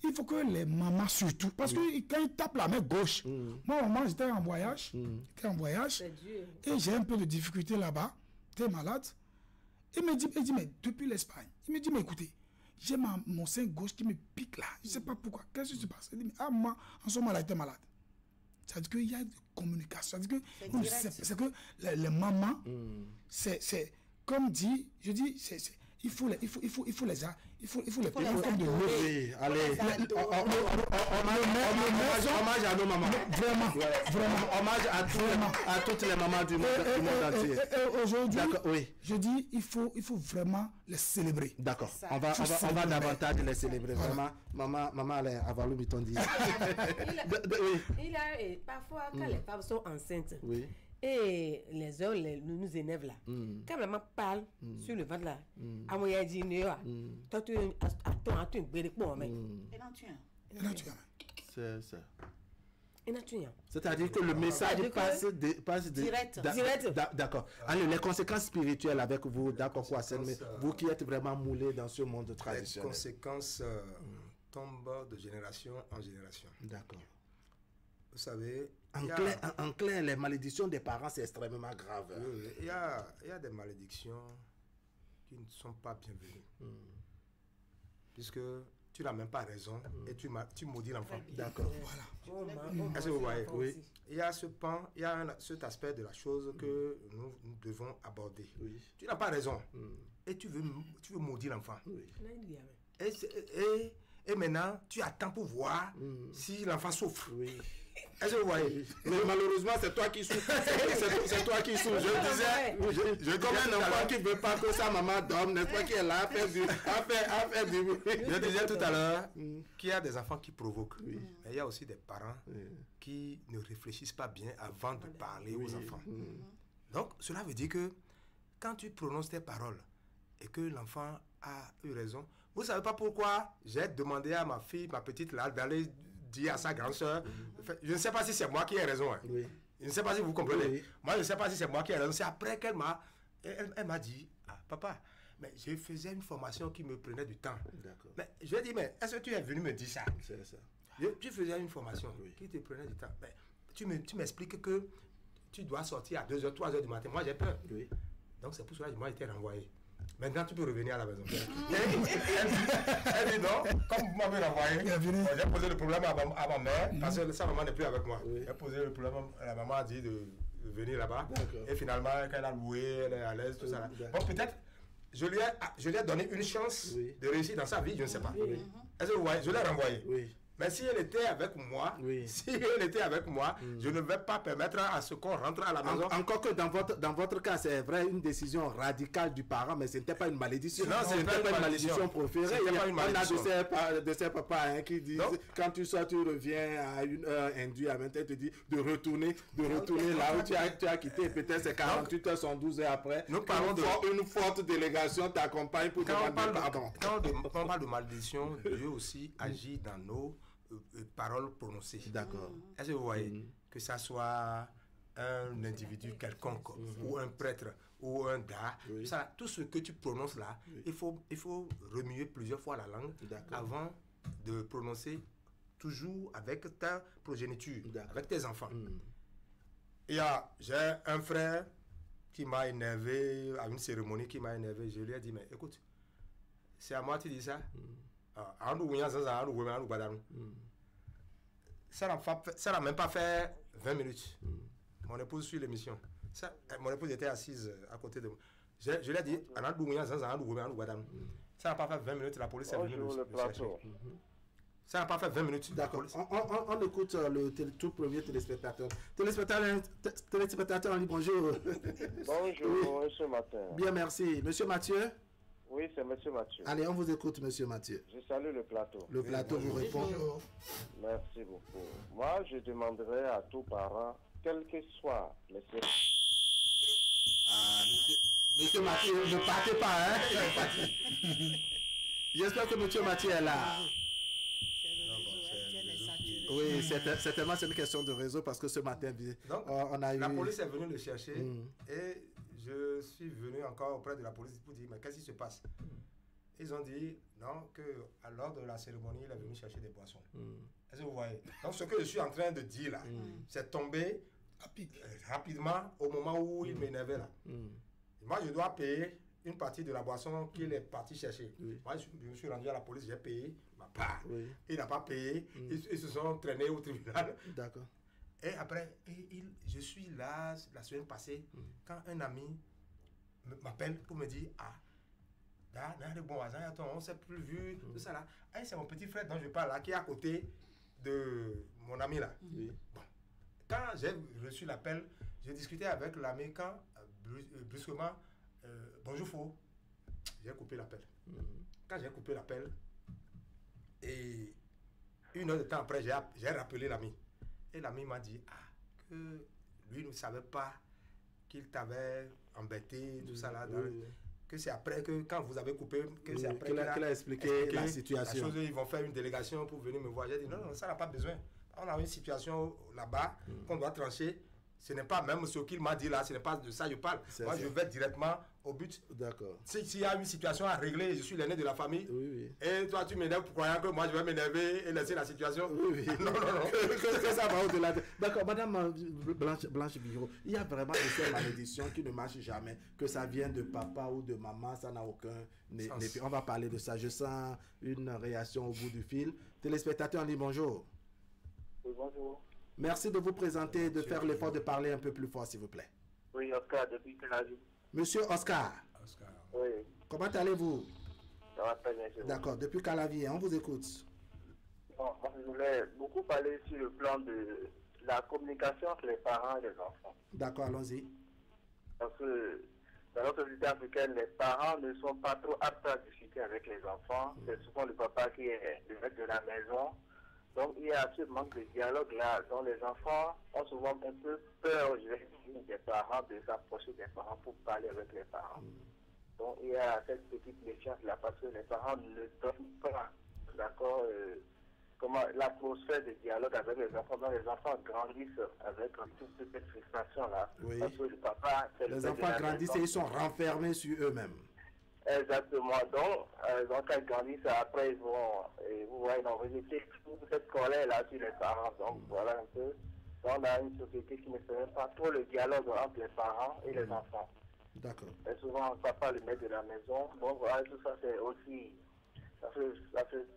S4: il faut que les mamans surtout, parce que quand ils tapent la main gauche, moi, au moment j'étais en voyage, et j'ai un peu de difficulté là-bas, t'es malade. Il me dit, mais depuis l'Espagne, il me dit, mais écoutez, j'ai mon sein gauche qui me pique là, je ne sais pas pourquoi, qu'est-ce qui se passe? Il dit, moi, en ce moment-là, j'étais malade. Ça veut dire qu'il y a de communication, c'est que les mamans, c'est comme dit, je dis, il faut les payer comme de l'eau.
S1: Oui, allez. Hommage à nos mamans.
S4: Vraiment.
S1: Hommage à toutes les mamans du monde entier.
S4: Aujourd'hui, je dis, il faut vraiment les célébrer.
S1: D'accord. On va davantage les célébrer. Vraiment. Maman, allez, avoir le miton dit.
S3: Il a parfois, quand les femmes sont enceintes, et les hommes nous énervent là. Quand la maman parle sur le ventre là, à moi, il dit, toi, tu as un bébé pour moi.
S1: C'est ça.
S3: C'est-à-dire
S1: que le message passe direct. D'accord. Allez, les conséquences spirituelles avec vous, d'accord, quoi, vous qui êtes vraiment moulés dans ce monde traditionnel.
S5: Les conséquences tombent de génération en génération.
S1: D'accord.
S5: Vous savez,
S1: en clair, les malédictions des parents, c'est extrêmement grave.
S5: Oui, il y a des malédictions qui ne sont pas bienvenues. Puisque tu n'as même pas raison et tu maudis l'enfant.
S1: D'accord.
S5: Voilà. Est-ce que vous voyez? Oui. Il y a cet aspect de la chose que nous devons aborder. Oui. Tu n'as pas raison et tu veux maudire l'enfant. Oui. Et maintenant, tu attends pour voir si l'enfant souffre. Oui. Est-ce que vous voyez?
S1: Mais malheureusement, c'est toi qui souffres. C'est toi qui souffres. Je disais, comme un enfant qui ne veut pas que sa maman dorme, n'est-ce pas, qui est là à faire du
S5: Je disais tout à l'heure qu'il y a des enfants qui provoquent. Mais il y a aussi des parents qui ne réfléchissent pas bien avant de parler aux enfants. Donc, cela veut dire que quand tu prononces tes paroles et que l'enfant a eu raison, vous ne savez pas pourquoi j'ai demandé à ma fille, ma petite là, d'aller dire à sa grande soeur, je ne sais pas si c'est moi qui ai raison. Hein. Oui. Je ne sais pas si vous comprenez. Moi, je ne sais pas si c'est moi qui ai raison. C'est après qu'elle m'a dit, papa, mais je faisais une formation qui me prenait du temps. Mais je lui ai dit, mais est-ce que tu es venu me dire ça? C'est ça. Tu faisais une formation qui te prenait du temps. Mais tu m'expliques que tu dois sortir à 2h, 3h du matin. Moi, j'ai peur. Oui. Donc, c'est pour cela que moi, j'ai été renvoyé. Maintenant, tu peux revenir à la maison. Elle dit non, comme vous m'avez renvoyé, j'ai posé le problème à ma mère, parce que sa maman n'est plus avec moi. J'ai posé le problème, la maman a dit de venir là-bas. Et finalement, quand elle a loué, elle est à l'aise, tout ça. Bon, peut-être, je lui ai donné une chance de réussir dans sa vie, je ne sais pas. Est-ce que vous voyez? Je l'ai renvoyé. Mais si elle était avec moi, je ne vais pas permettre à ce qu'on rentre à la maison.
S1: Encore que dans votre cas, c'est vrai, une décision radicale du parent, mais ce n'était pas une malédiction.
S5: Non, ce n'était pas une malédiction
S1: proférée. Il y a de ces papas qui disent, quand tu sors, tu reviens à une heure induite, à 20 heures, te dit de retourner là où tu as quitté. Peut-être c'est 48 heures, 112 heures après.
S5: Nous parlons
S1: une forte délégation t'accompagne pour demander pardon.
S5: Quand on parle de malédiction, Dieu aussi agit dans nos paroles prononcées.
S1: D'accord.
S5: Est-ce que vous voyez que ça soit un individu quelconque, ou un prêtre, ou un da, ça, tout ce que tu prononces là, il faut remuer plusieurs fois la langue avant de prononcer, toujours avec ta progéniture, avec tes enfants. J'ai un frère qui m'a énervé à une cérémonie, qui m'a énervé. Je lui ai dit, mais écoute, c'est à moi tu dis ça? Ça n'a même pas fait 20 minutes. Mon épouse suit l'émission. Mon épouse était assise à côté de moi. Je lui ai dit, ça n'a pas fait 20 minutes, la police est venue le chercher. Ça n'a pas fait 20 minutes.
S1: D'accord. On écoute le tout premier téléspectateur. Téléspectateur, on dit bonjour.
S9: Bonjour, monsieur Martin.
S1: Bien, merci. Monsieur Mathieu?
S9: Oui, c'est monsieur Mathieu.
S1: Allez, on vous écoute, monsieur Mathieu.
S9: Je salue le plateau.
S1: Le plateau vous répond.
S4: Bonjour.
S9: Merci beaucoup. Moi, je demanderais à tous parents, quel que soit le
S1: Monsieur Mathieu, ne partez pas, hein? J'espère que monsieur Mathieu est là. Oui, certainement c'est une question de réseau parce que ce matin,
S5: donc,
S1: on a eu...
S5: La police est venue le chercher et je suis venu encore auprès de la police pour dire, mais qu'est-ce qui se passe? Ils ont dit, non, qu'à l'heure de la cérémonie, il est venu chercher des boissons. Est-ce que vous voyez? Donc ce que je suis en train de dire là, c'est tombé rapidement au moment où il m'énervait là. Moi, je dois payer une partie de la boisson qu'il est parti chercher. Moi, je me suis rendu à la police, j'ai payé ma part. Il n'a pas payé, ils se sont traînés au tribunal. D'accord. Et après, je suis là, la semaine passée, quand un ami m'appelle pour me dire, on ne s'est plus vu, tout ça là. C'est mon petit frère dont je parle là, qui est à côté de mon ami là. Bon. Quand j'ai reçu l'appel, j'ai discuté avec l'ami quand, brusquement, bonjour Faux, j'ai coupé l'appel. Quand j'ai coupé l'appel, et une heure de temps après, j'ai rappelé l'ami. Et l'ami m'a dit que lui ne savait pas qu'il t'avait embêté, tout ça là. Que c'est après que, quand vous avez coupé, que c'est après qu'il
S1: a expliqué la situation.
S5: Ils vont faire une délégation pour venir me voir. J'ai dit non, ça n'a pas besoin. On a une situation là-bas qu'on doit trancher. Ce n'est pas même ce qu'il m'a dit là, ce n'est pas de ça que je parle. Moi, je vais directement au but. D'accord. S'il y a une situation à régler, je suis l'aîné de la famille. Et toi, tu m'énerves croyant que moi, je vais m'énerver et laisser la situation. Non.
S1: que ça va au-delà. D'accord, madame Blanche Biro, il y a vraiment des malédictions qui ne marchent jamais. Que ça vienne de papa ou de maman, ça n'a aucun effet. On va parler de ça. Je sens une réaction au bout du fil. Téléspectateur, on dit bonjour.
S9: Oui, bonjour.
S1: Merci de vous présenter et de faire l'effort de parler un peu plus fort, s'il vous plaît.
S9: Oui, Oscar, depuis Calavi.
S1: Monsieur Oscar.
S9: Oui.
S1: Comment allez-vous?
S9: Ça va très bien.
S1: D'accord, depuis Calavi, on vous écoute.
S9: Bon, moi, je voulais beaucoup parler sur le plan de la communication entre les parents et les enfants.
S1: D'accord, allons-y.
S9: Parce que dans notre société africaine, les parents ne sont pas trop aptes à discuter avec les enfants. C'est souvent le papa qui est le maître de la maison. Donc, il y a ce manque de dialogue là, dont les enfants ont souvent un peu peur, je vais dire, des parents, de s'approcher des parents pour parler avec les parents. Donc, il y a cette petite méfiance là, parce que les parents ne donnent pas, d'accord, l'atmosphère de dialogue avec les enfants. Donc, les enfants grandissent avec toute cette frustration là.
S1: Oui.
S9: Parce que le papa,
S1: les enfants grandissent et ils sont renfermés sur eux-mêmes.
S9: Exactement. Donc, quand ils grandissent, après, ils vont, vous voyez, ils vont rejeter toute cette colère-là sur les parents. Donc, voilà un peu. Donc, on a une société qui ne fait pas trop le dialogue entre les parents et les enfants.
S1: D'accord.
S9: Et souvent, papa le maître de la maison. Donc, voilà, tout ça, c'est aussi... Ça fait...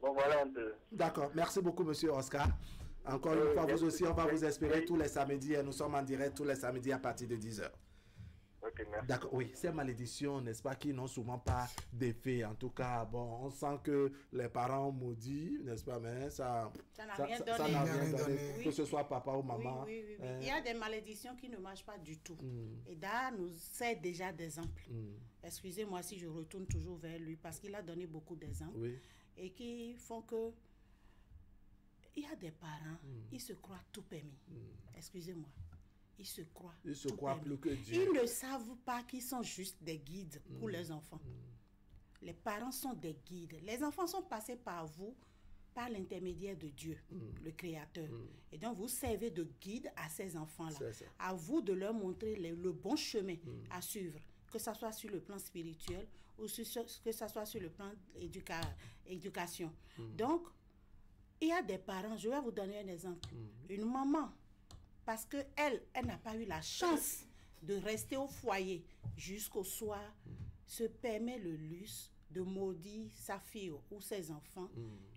S9: Bon, voilà un peu.
S1: D'accord. Merci beaucoup, monsieur Oscar. Encore une fois, vous aussi, on va vous espérer tous les samedis. Et nous sommes en direct tous les samedis à partir de 10h.
S9: Okay,
S1: d'accord, oui, ces malédictions, n'est-ce pas, qui n'ont souvent pas d'effet. En tout cas, bon, on sent que les parents maudits, n'est-ce pas, mais ça
S2: n'a rien
S1: donné.
S2: Oui.
S1: Que ce soit papa ou maman.
S2: Oui. Il y a des malédictions qui ne marchent pas du tout. Et Da nous sert déjà d'exemples. Excusez-moi si je retourne toujours vers lui, parce qu'il a donné beaucoup d'exemples. Et qui font que il y a des parents, ils se croient tout permis. Excusez-moi. Ils se croient
S1: plus que Dieu.
S2: Ils ne savent pas qu'ils sont juste des guides pour leurs enfants. Les parents sont des guides. Les enfants sont passés par vous par l'intermédiaire de Dieu, le Créateur. Et donc, vous servez de guide à ces enfants-là. À vous de leur montrer le bon chemin à suivre, que ce soit sur le plan spirituel ou que ce soit sur le plan éducation. Donc, il y a des parents, je vais vous donner un exemple. Une maman, parce qu'elle n'a pas eu la chance de rester au foyer jusqu'au soir, se permet le luxe de maudire sa fille ou ses enfants,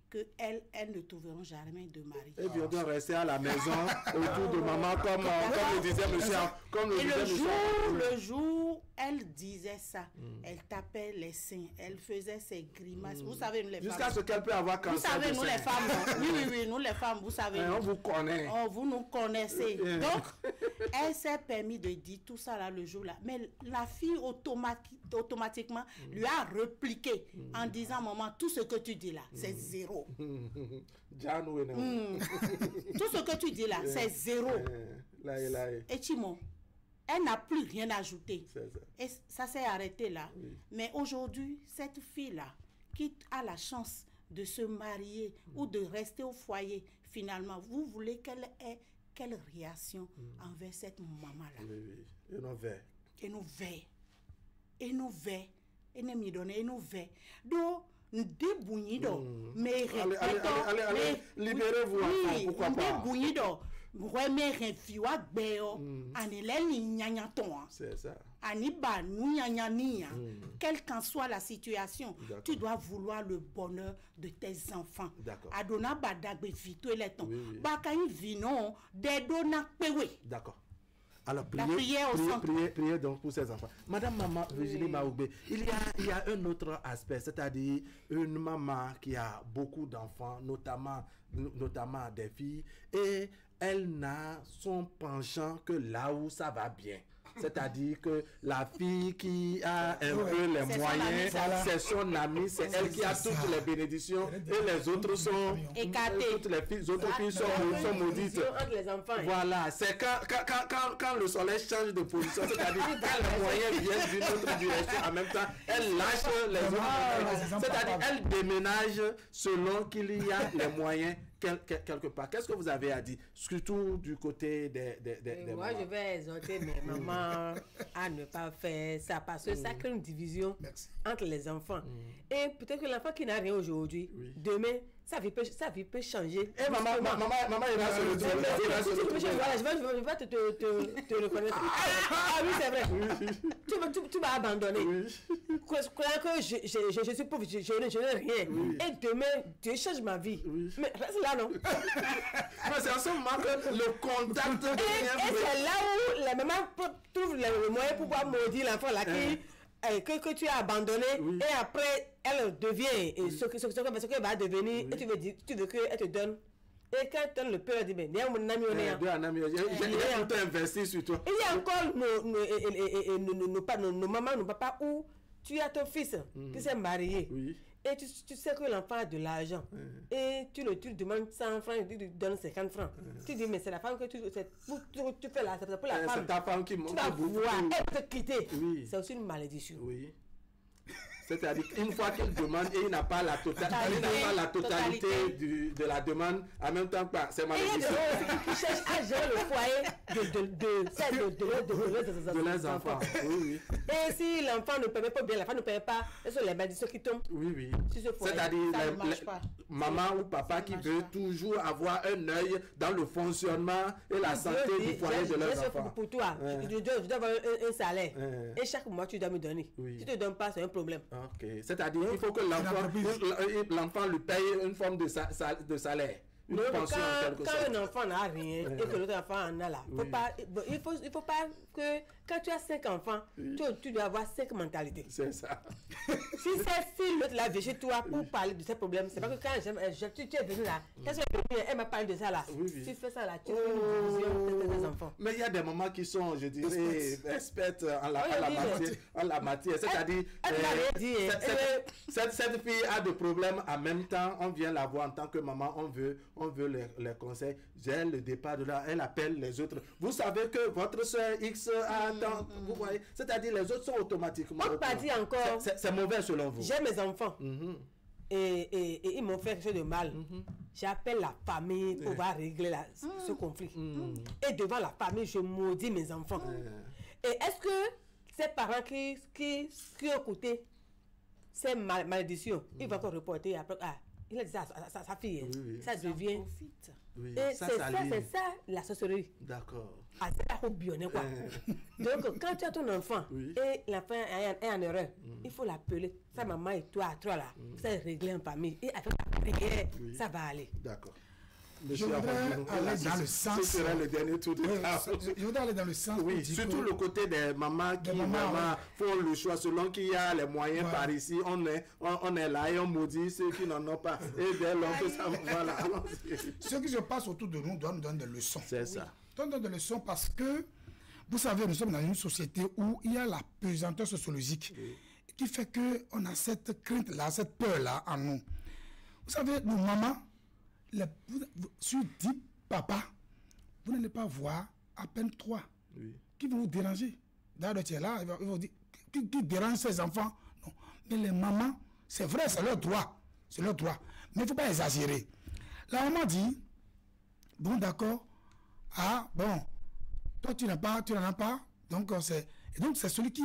S2: qu'elles ne trouveront jamais de mari.
S1: Et puis on doit rester à la maison autour de maman, comme le disait monsieur.
S2: Le jour, elle disait ça. Elle tapait les seins, elle faisait ses grimaces. Vous savez, nous les femmes.
S1: Jusqu'à ce qu'elle peut avoir cancer.
S2: Vous savez, nous les femmes. Oui, nous les femmes, vous savez.
S1: On vous connaît.
S2: Vous nous connaissez. Donc, elle s'est permis de dire tout ça là le jour là. Mais la fille automatiquement lui a répliqué en disant, maman, tout ce que tu dis là, c'est zéro. Tout ce que tu dis là, c'est zéro. Et Timon, elle n'a plus rien ajouté. Et ça s'est arrêté là. Mais aujourd'hui, cette fille-là, qui a la chance de se marier ou de rester au foyer, finalement, vous voulez qu'elle ait quelle réaction envers cette maman-là?
S1: Et nous veille.
S2: Et nous veille. Et nous veille. Et nous donne. Et nous veille. Donc, nous débouillons. Mais
S1: allez, libérez-vous. Pourquoi pas? C'est ça.
S2: Quelle qu'en soit la situation, tu dois vouloir le bonheur de tes enfants.
S1: D'accord. D'accord. Alors, priez donc pour ces enfants. Madame Maman Virginie Maoubé, il y a un autre aspect, c'est-à-dire une maman qui a beaucoup d'enfants, notamment des filles, et elle n'a son penchant que là où ça va bien. C'est-à-dire que la fille qui a un peu les moyens, c'est son amie, c'est elle qui a toutes les bénédictions et les autres sont
S2: écartées.
S1: Toutes les autres filles sont maudites. Voilà, c'est quand le soleil change de position, c'est-à-dire quand les moyens viennent d'une autre direction, en même temps, elle lâche les autres. C'est-à-dire elle déménage selon qu'il y a les moyens quelque part. Qu'est-ce que vous avez à dire, surtout du côté des
S3: moi, je vais exhorter mes mamans à ne pas faire ça parce que ça crée une division entre les enfants. Et peut-être que l'enfant qui n'a rien aujourd'hui, demain, sa vie peut changer.
S1: Et maman il va se retrouver.
S3: Voilà, je vais te reconnaître. Ah oui, c'est vrai. Tu vas abandonner. Croyant que je suis pauvre, je n'ai rien. Et demain, tu changes ma vie. Mais reste là, non?
S1: C'est en ce moment que le contact
S3: et c'est là où la maman trouve le moyen pour pouvoir maudire l'enfant là que tu as abandonné et après elle devient ce qu'elle va devenir et tu veux qu'elle te donne. Et quand tu donnes le peur, elle dit, mais il y a mon ami,
S1: j'ai tout investi sur toi.
S3: Il y a encore nos mamans, nos papas où tu as ton fils qui s'est marié. Et tu sais que l'enfant a de l'argent. Et tu lui demandes 100 francs et tu lui donnes 50 francs. Tu dis, mais c'est la femme que tu fais là, c'est pour la femme.
S1: C'est ta femme qui monte.
S3: Tu vas voir, elle peut te quitter. C'est aussi une malédiction.
S1: C'est-à-dire qu'une fois qu'il demande et il n'a pas la totalité de la demande, en même temps, c'est malédiction.
S3: Et il y a des gens qui cherchent à gérer le foyer de
S1: leurs enfants.
S3: Et si l'enfant ne permet pas bien, la femme ne permet pas, ce sont les malédictions qui tombent.
S1: C'est-à-dire maman ou papa qui veut toujours avoir un œil dans le fonctionnement et la santé du foyer de leurs enfants.
S3: Pour toi, je dois avoir un salaire. Et chaque mois, tu dois me donner. Si tu ne donnes pas, c'est un problème.
S1: Ok, c'est-à-dire qu'il faut que l'enfant lui paye une forme de salaire. Une pension en quelque sorte.
S3: Quand un enfant n'a rien et que l'autre enfant en a là, il faut pas que quand tu as 5 enfants, tu dois avoir 5 mentalités.
S1: C'est ça.
S3: Si l'autre là vient chez toi pour parler de ces problèmes, c'est pas que quand tu es venu là, elle m'a parlé de ça là. Tu fais ça là, tu fais une division de tes enfants.
S1: Mais il y a des mamans qui sont, je dirais, expertes en la matière. C'est-à-dire, cette fille a des problèmes en même temps, on vient la voir en tant que maman, on veut les conseils. J'ai le départ de là, elle appelle les autres. Vous savez que votre soeur X a tant, vous voyez, c'est-à-dire les autres sont automatiquement.
S3: On pas dit encore.
S1: C'est mauvais selon vous.
S3: J'ai mes enfants. et ils m'ont fait quelque chose de mal, j'appelle la famille pour va régler ce conflit. Et devant la famille, je maudis mes enfants. Et est-ce que ces parents qui ont écouté ces malédictions, ils vont encore reporter après, il a dit ça à sa fille, ça devient...
S1: Oui,
S3: et c'est ça la sorcellerie.
S1: D'accord.
S3: C'est pas bien, quoi. Donc, quand tu as ton enfant et l'enfant est en erreur, il faut l'appeler. Sa maman et toi là, vous allez régler en famille. Et avec la prière, ça va aller.
S1: D'accord.
S4: Je voudrais aller dans le sens.
S1: Ce sera le dernier tour de table.
S4: Je voudrais aller dans le sens.
S1: Oui, surtout le côté des mamans qui vraiment font le choix selon qu'il y a les moyens par ici. On est là et on maudit ceux qui n'en ont pas. Et dès lors que ça voilà.
S4: Ce qui se passe autour de nous doit nous donner des leçons.
S1: C'est ça.
S4: Doit nous donner des leçons parce que, vous savez, nous sommes dans une société où il y a la pesanteur sociologique qui fait qu'on a cette crainte-là, cette peur-là en nous. Vous savez, nos mamans, sur 10 papas, vous n'allez pas voir à peine 3 qui vont vous déranger. D'ailleurs, tu es là, ils vont dire, qui dérange ses enfants? Non. Mais les mamans, c'est vrai, c'est leur droit. C'est leur droit. Mais il ne faut pas exagérer. La maman dit, bon, d'accord, bon, toi tu n'en as pas, donc c'est celui qui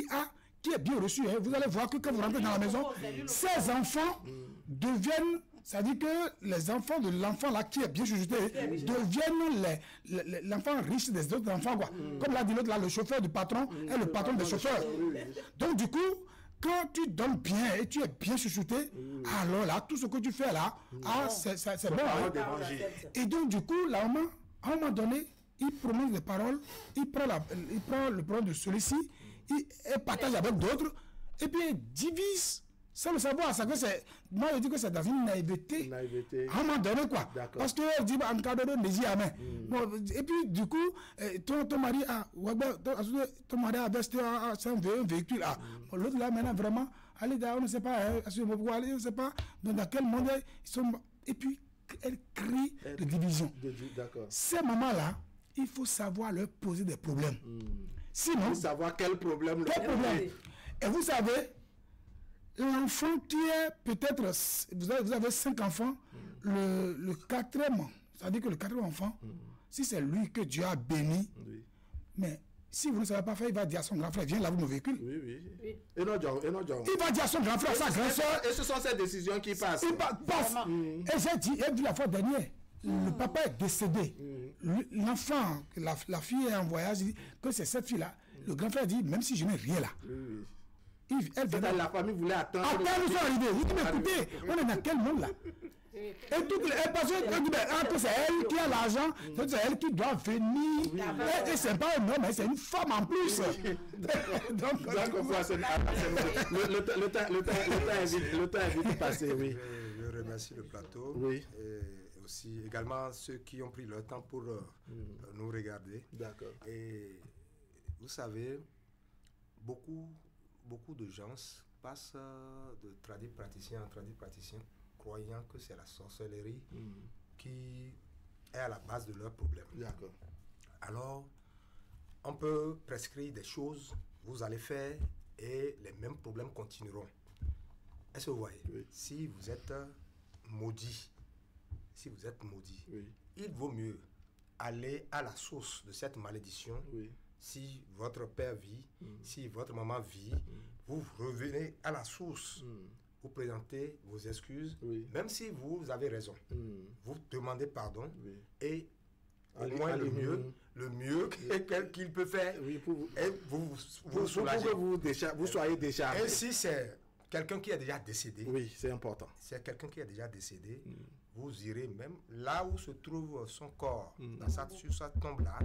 S4: est bien reçu. Hein. Vous allez voir que quand vous rentrez dans la maison, ces enfants deviennent... C'est-à-dire que les enfants de l'enfant là qui est bien chuchoté deviennent l'enfant riche des autres enfants, quoi. Comme l'a dit l'autre là, le chauffeur du patron est le patron des chauffeurs. Donc du coup, quand tu donnes bien et tu es bien chuchoté, alors là, tout ce que tu fais là, c'est bon. Hein. Et donc du coup, la maman, à un moment donné, il prononce des paroles, il prend le parole de celui-ci, et partage avec d'autres, et puis il divise. Sans le savoir, moi je dis que c'est dans une naïveté. À un moment donné, quoi. Parce que je dis, en cas de et puis, du coup, ton mari avait un véhicule. L'autre là, maintenant, vraiment, allez, on ne sait pas, on ne sait pas dans quel monde ils sont. Et puis, elle crie de division. Ces mamans-là, il faut savoir leur poser des problèmes. Sinon,
S1: il faut savoir quel problème.
S4: Et vous savez, l'enfant qui est peut-être, vous avez 5 enfants, le 4e, c'est-à-dire que le 4e enfant, si c'est lui que Dieu a béni, mais si vous ne savez pas faire, il va dire à son grand frère, viens laver mon véhicule.
S1: Oui.
S4: Il va dire à son grand frère, sa grande soeur.
S1: Et ce sont ces décisions qui passent.
S4: Et j'ai vu la fois dernière, le papa est décédé. L'enfant, la fille est en voyage, dit que c'est cette fille-là. Le grand frère dit, même si je n'ai rien là.
S1: La famille voulait attendre.
S4: Nous sommes arrivés. Il dit, mais écoutez, on est dans quel monde là? Et toutes les personnes disent, c'est elle qui a l'argent, c'est elle qui doit venir. Et c'est pas un homme, c'est une femme en plus.
S1: Donc, le temps est vite passé, oui.
S5: Je remercie le plateau.
S1: Oui.
S5: Et aussi également ceux qui ont pris leur temps pour nous regarder.
S1: D'accord.
S5: Et vous savez, beaucoup de gens passent de praticien en praticien, croyant que c'est la sorcellerie qui est à la base de leurs problèmes.
S1: D'accord.
S5: Alors, on peut prescrire des choses, vous allez faire, et les mêmes problèmes continueront. Est-ce que vous voyez? Si vous êtes maudit, il vaut mieux aller à la source de cette malédiction. Si votre père vit, si votre maman vit, vous revenez à la source. Vous présentez vos excuses, même si vous avez raison. Vous demandez pardon et au moins le mieux qu'il peut faire, et vous soulagez.
S1: Vous soyez déchargé.
S5: Et si c'est quelqu'un qui est déjà décédé,
S1: c'est important.
S5: C'est quelqu'un qui est déjà décédé, vous irez même là où se trouve son corps, sur sa tombe-là,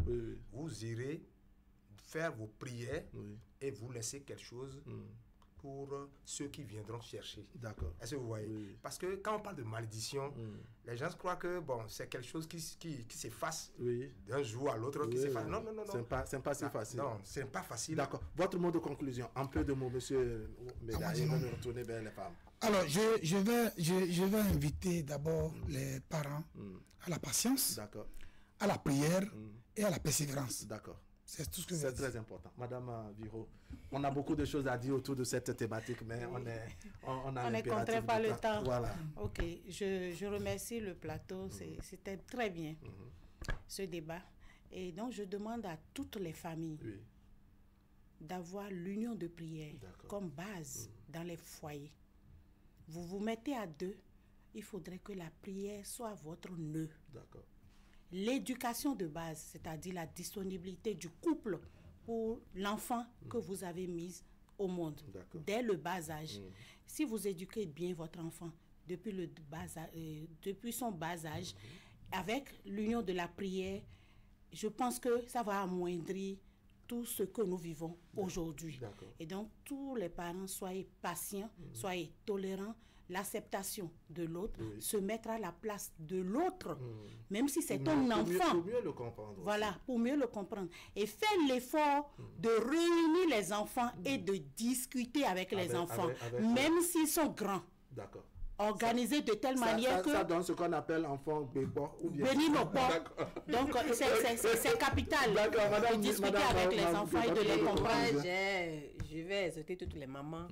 S5: vous irez faire vos prières et vous laisser quelque chose pour ceux qui viendront chercher.
S1: D'accord.
S5: Est-ce que vous voyez? Parce que quand on parle de malédiction, les gens croient que c'est quelque chose qui s'efface d'un jour à l'autre. Qui s'efface. Non.
S1: C'est pas si facile.
S5: Non, c'est pas facile.
S1: D'accord. Votre mot de conclusion, un peu de mots, monsieur Médaille, et de retourner vers les femmes.
S4: Alors, je vais inviter d'abord les parents à la patience, à la prière et à la persévérance.
S1: D'accord.
S4: C'est tout ce que
S1: c'est très important. Madame Viro, on a beaucoup de choses à dire autour de cette thématique, mais on est
S2: contraint par le temps.
S1: Voilà.
S2: Ok, je remercie le plateau. C'était très bien ce débat. Et donc, je demande à toutes les familles d'avoir l'union de prière comme base dans les foyers. Vous vous mettez à deux, il faudrait que la prière soit votre nœud. D'accord. L'éducation de base, c'est-à-dire la disponibilité du couple pour l'enfant que vous avez mis au monde dès le bas âge. Si vous éduquez bien votre enfant depuis son bas âge, avec l'union de la prière, je pense que ça va amoindrir tout ce que nous vivons aujourd'hui. Et donc, tous les parents, soyez patients, soyez tolérants. L'acceptation de l'autre, se mettre à la place de l'autre, même si c'est un enfant.
S1: Pour mieux le comprendre.
S2: Voilà, pour mieux le comprendre. Et faire l'effort de réunir les enfants et de discuter avec les enfants, même s'ils sont grands.
S1: D'accord.
S2: Organiser de telle manière que...
S1: Ça donne ce qu'on appelle enfant bébo ou bien...
S2: Donc, c'est capital de discuter avec les enfants et de les comprendre.
S3: Je vais exhorter toutes les mamans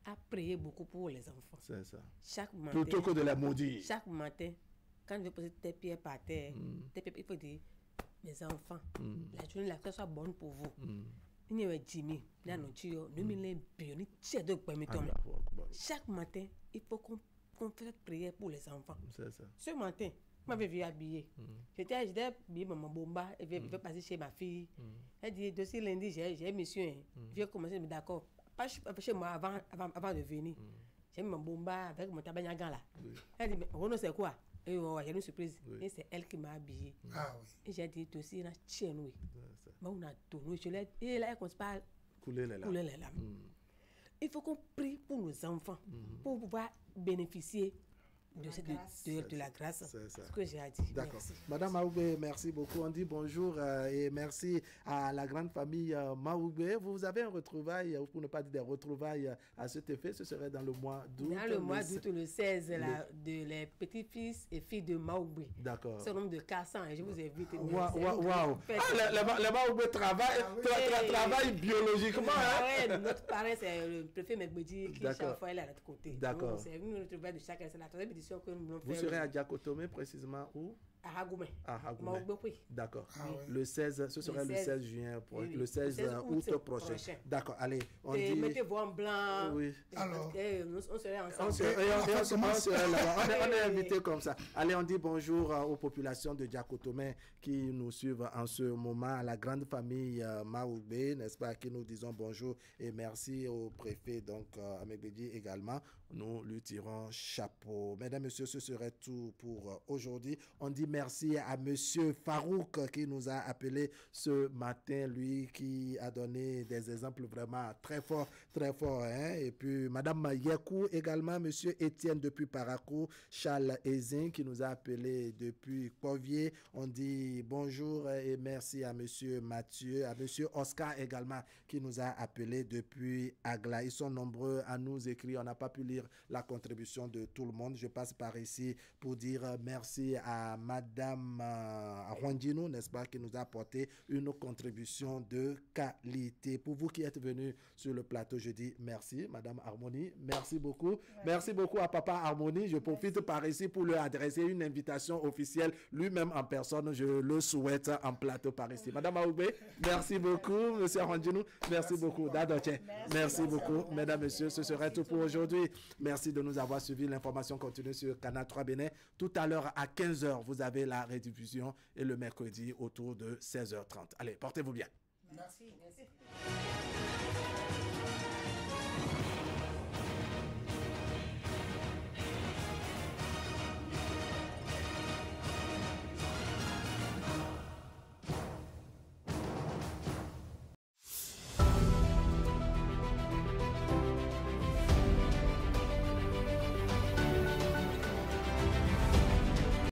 S3: à prier beaucoup pour les enfants.
S1: C'est ça.
S3: Chaque matin.
S1: Plutôt que de les maudire.
S3: Chaque matin, quand tu veux poser tes pieds par terre, il faut dire, mes enfants, la journée, que ce soit bonne pour vous. Chaque matin, il faut qu'on fasse prière pour les enfants.
S1: C'est ça.
S3: Ce matin, je m'avais vu habillée. J'étais habillée maman Bomba, et je vais passer chez ma fille. Elle dit, dossier lundi, j'ai mission. Je vais commencer, mais d'accord. Pas chez moi avant de venir. J'ai mis mon bomba avec mon tabanyagan là. Elle dit, mais Renaud, c'est quoi? Et j'ai une surprise. Et c'est elle qui m'a habillée. Et j'ai dit, toi aussi, on a tient nous. Mais on a tout. Et là, elle commence pas à couler les larmes. Il faut qu'on prie pour nos enfants, pour pouvoir bénéficier de la grâce. C'est ce que j'ai à dire.
S1: D'accord. Madame Maoubé, merci beaucoup. On dit bonjour et merci à la grande famille Maoubé. Vous avez un retrouvaille, pour ne pas dire des retrouvailles à cet effet, ce serait dans le mois d'août.
S3: Dans le mois d'août, le 16, de les petits-fils et filles de Maoubé.
S1: D'accord.
S3: C'est un nombre de 400 et je vous invite.
S1: Waouh! Les Maoubé travaillent biologiquement.
S3: Notre parrain, c'est le préfet Megbedi qui chaque fois est à notre côté.
S1: D'accord.
S3: C'est une retrouvaille de chacun. C'est la troisième édition que nous voulons faire.
S1: Vous serez à Diakotomé précisément où?
S3: À Hagoumé.
S1: D'accord. Le 16, ce serait le 16 juin, le 16 août prochain. D'accord, allez.
S3: Mettez-vous en blanc.
S1: Oui.
S3: Alors, on serait ensemble.
S1: On est invités comme ça. Allez, on dit bonjour aux populations de Diakotomé qui nous suivent en ce moment, à la grande famille Maoubé, n'est-ce pas, qui nous disons bonjour et merci au préfet, donc à Megbedi également. Nous lui tirons chapeau. Mesdames, messieurs, ce serait tout pour aujourd'hui. On dit merci à monsieur Farouk qui nous a appelé ce matin, lui qui a donné des exemples vraiment très forts, hein? Et puis madame Yekou également, monsieur Étienne depuis Parakou, Charles Ezin qui nous a appelé depuis Povier. On dit bonjour et merci à monsieur Mathieu, à monsieur Oscar également qui nous a appelé depuis Agla. Ils sont nombreux à nous écrire, on n'a pas pu lire la contribution de tout le monde. Je passe par ici pour dire merci à madame Rwandino, n'est-ce pas, qui nous a apporté une contribution de qualité. Pour vous qui êtes venus sur le plateau, je dis merci, madame Harmonie, merci beaucoup. Ouais. Merci beaucoup à papa Harmonie. Je profite par ici pour lui adresser une invitation officielle, lui-même en personne, je le souhaite en plateau par ici. Madame Aoubé, merci beaucoup. Monsieur Rwandino, merci beaucoup. Dadoche, merci beaucoup. Mesdames, messieurs, ce serait tout pour aujourd'hui. Merci de nous avoir suivis. L'information continue sur Canal 3 Bénin. Tout à l'heure à 15h, vous avez la rediffusion et le mercredi autour de 16h30. Allez, portez-vous bien.
S3: Merci.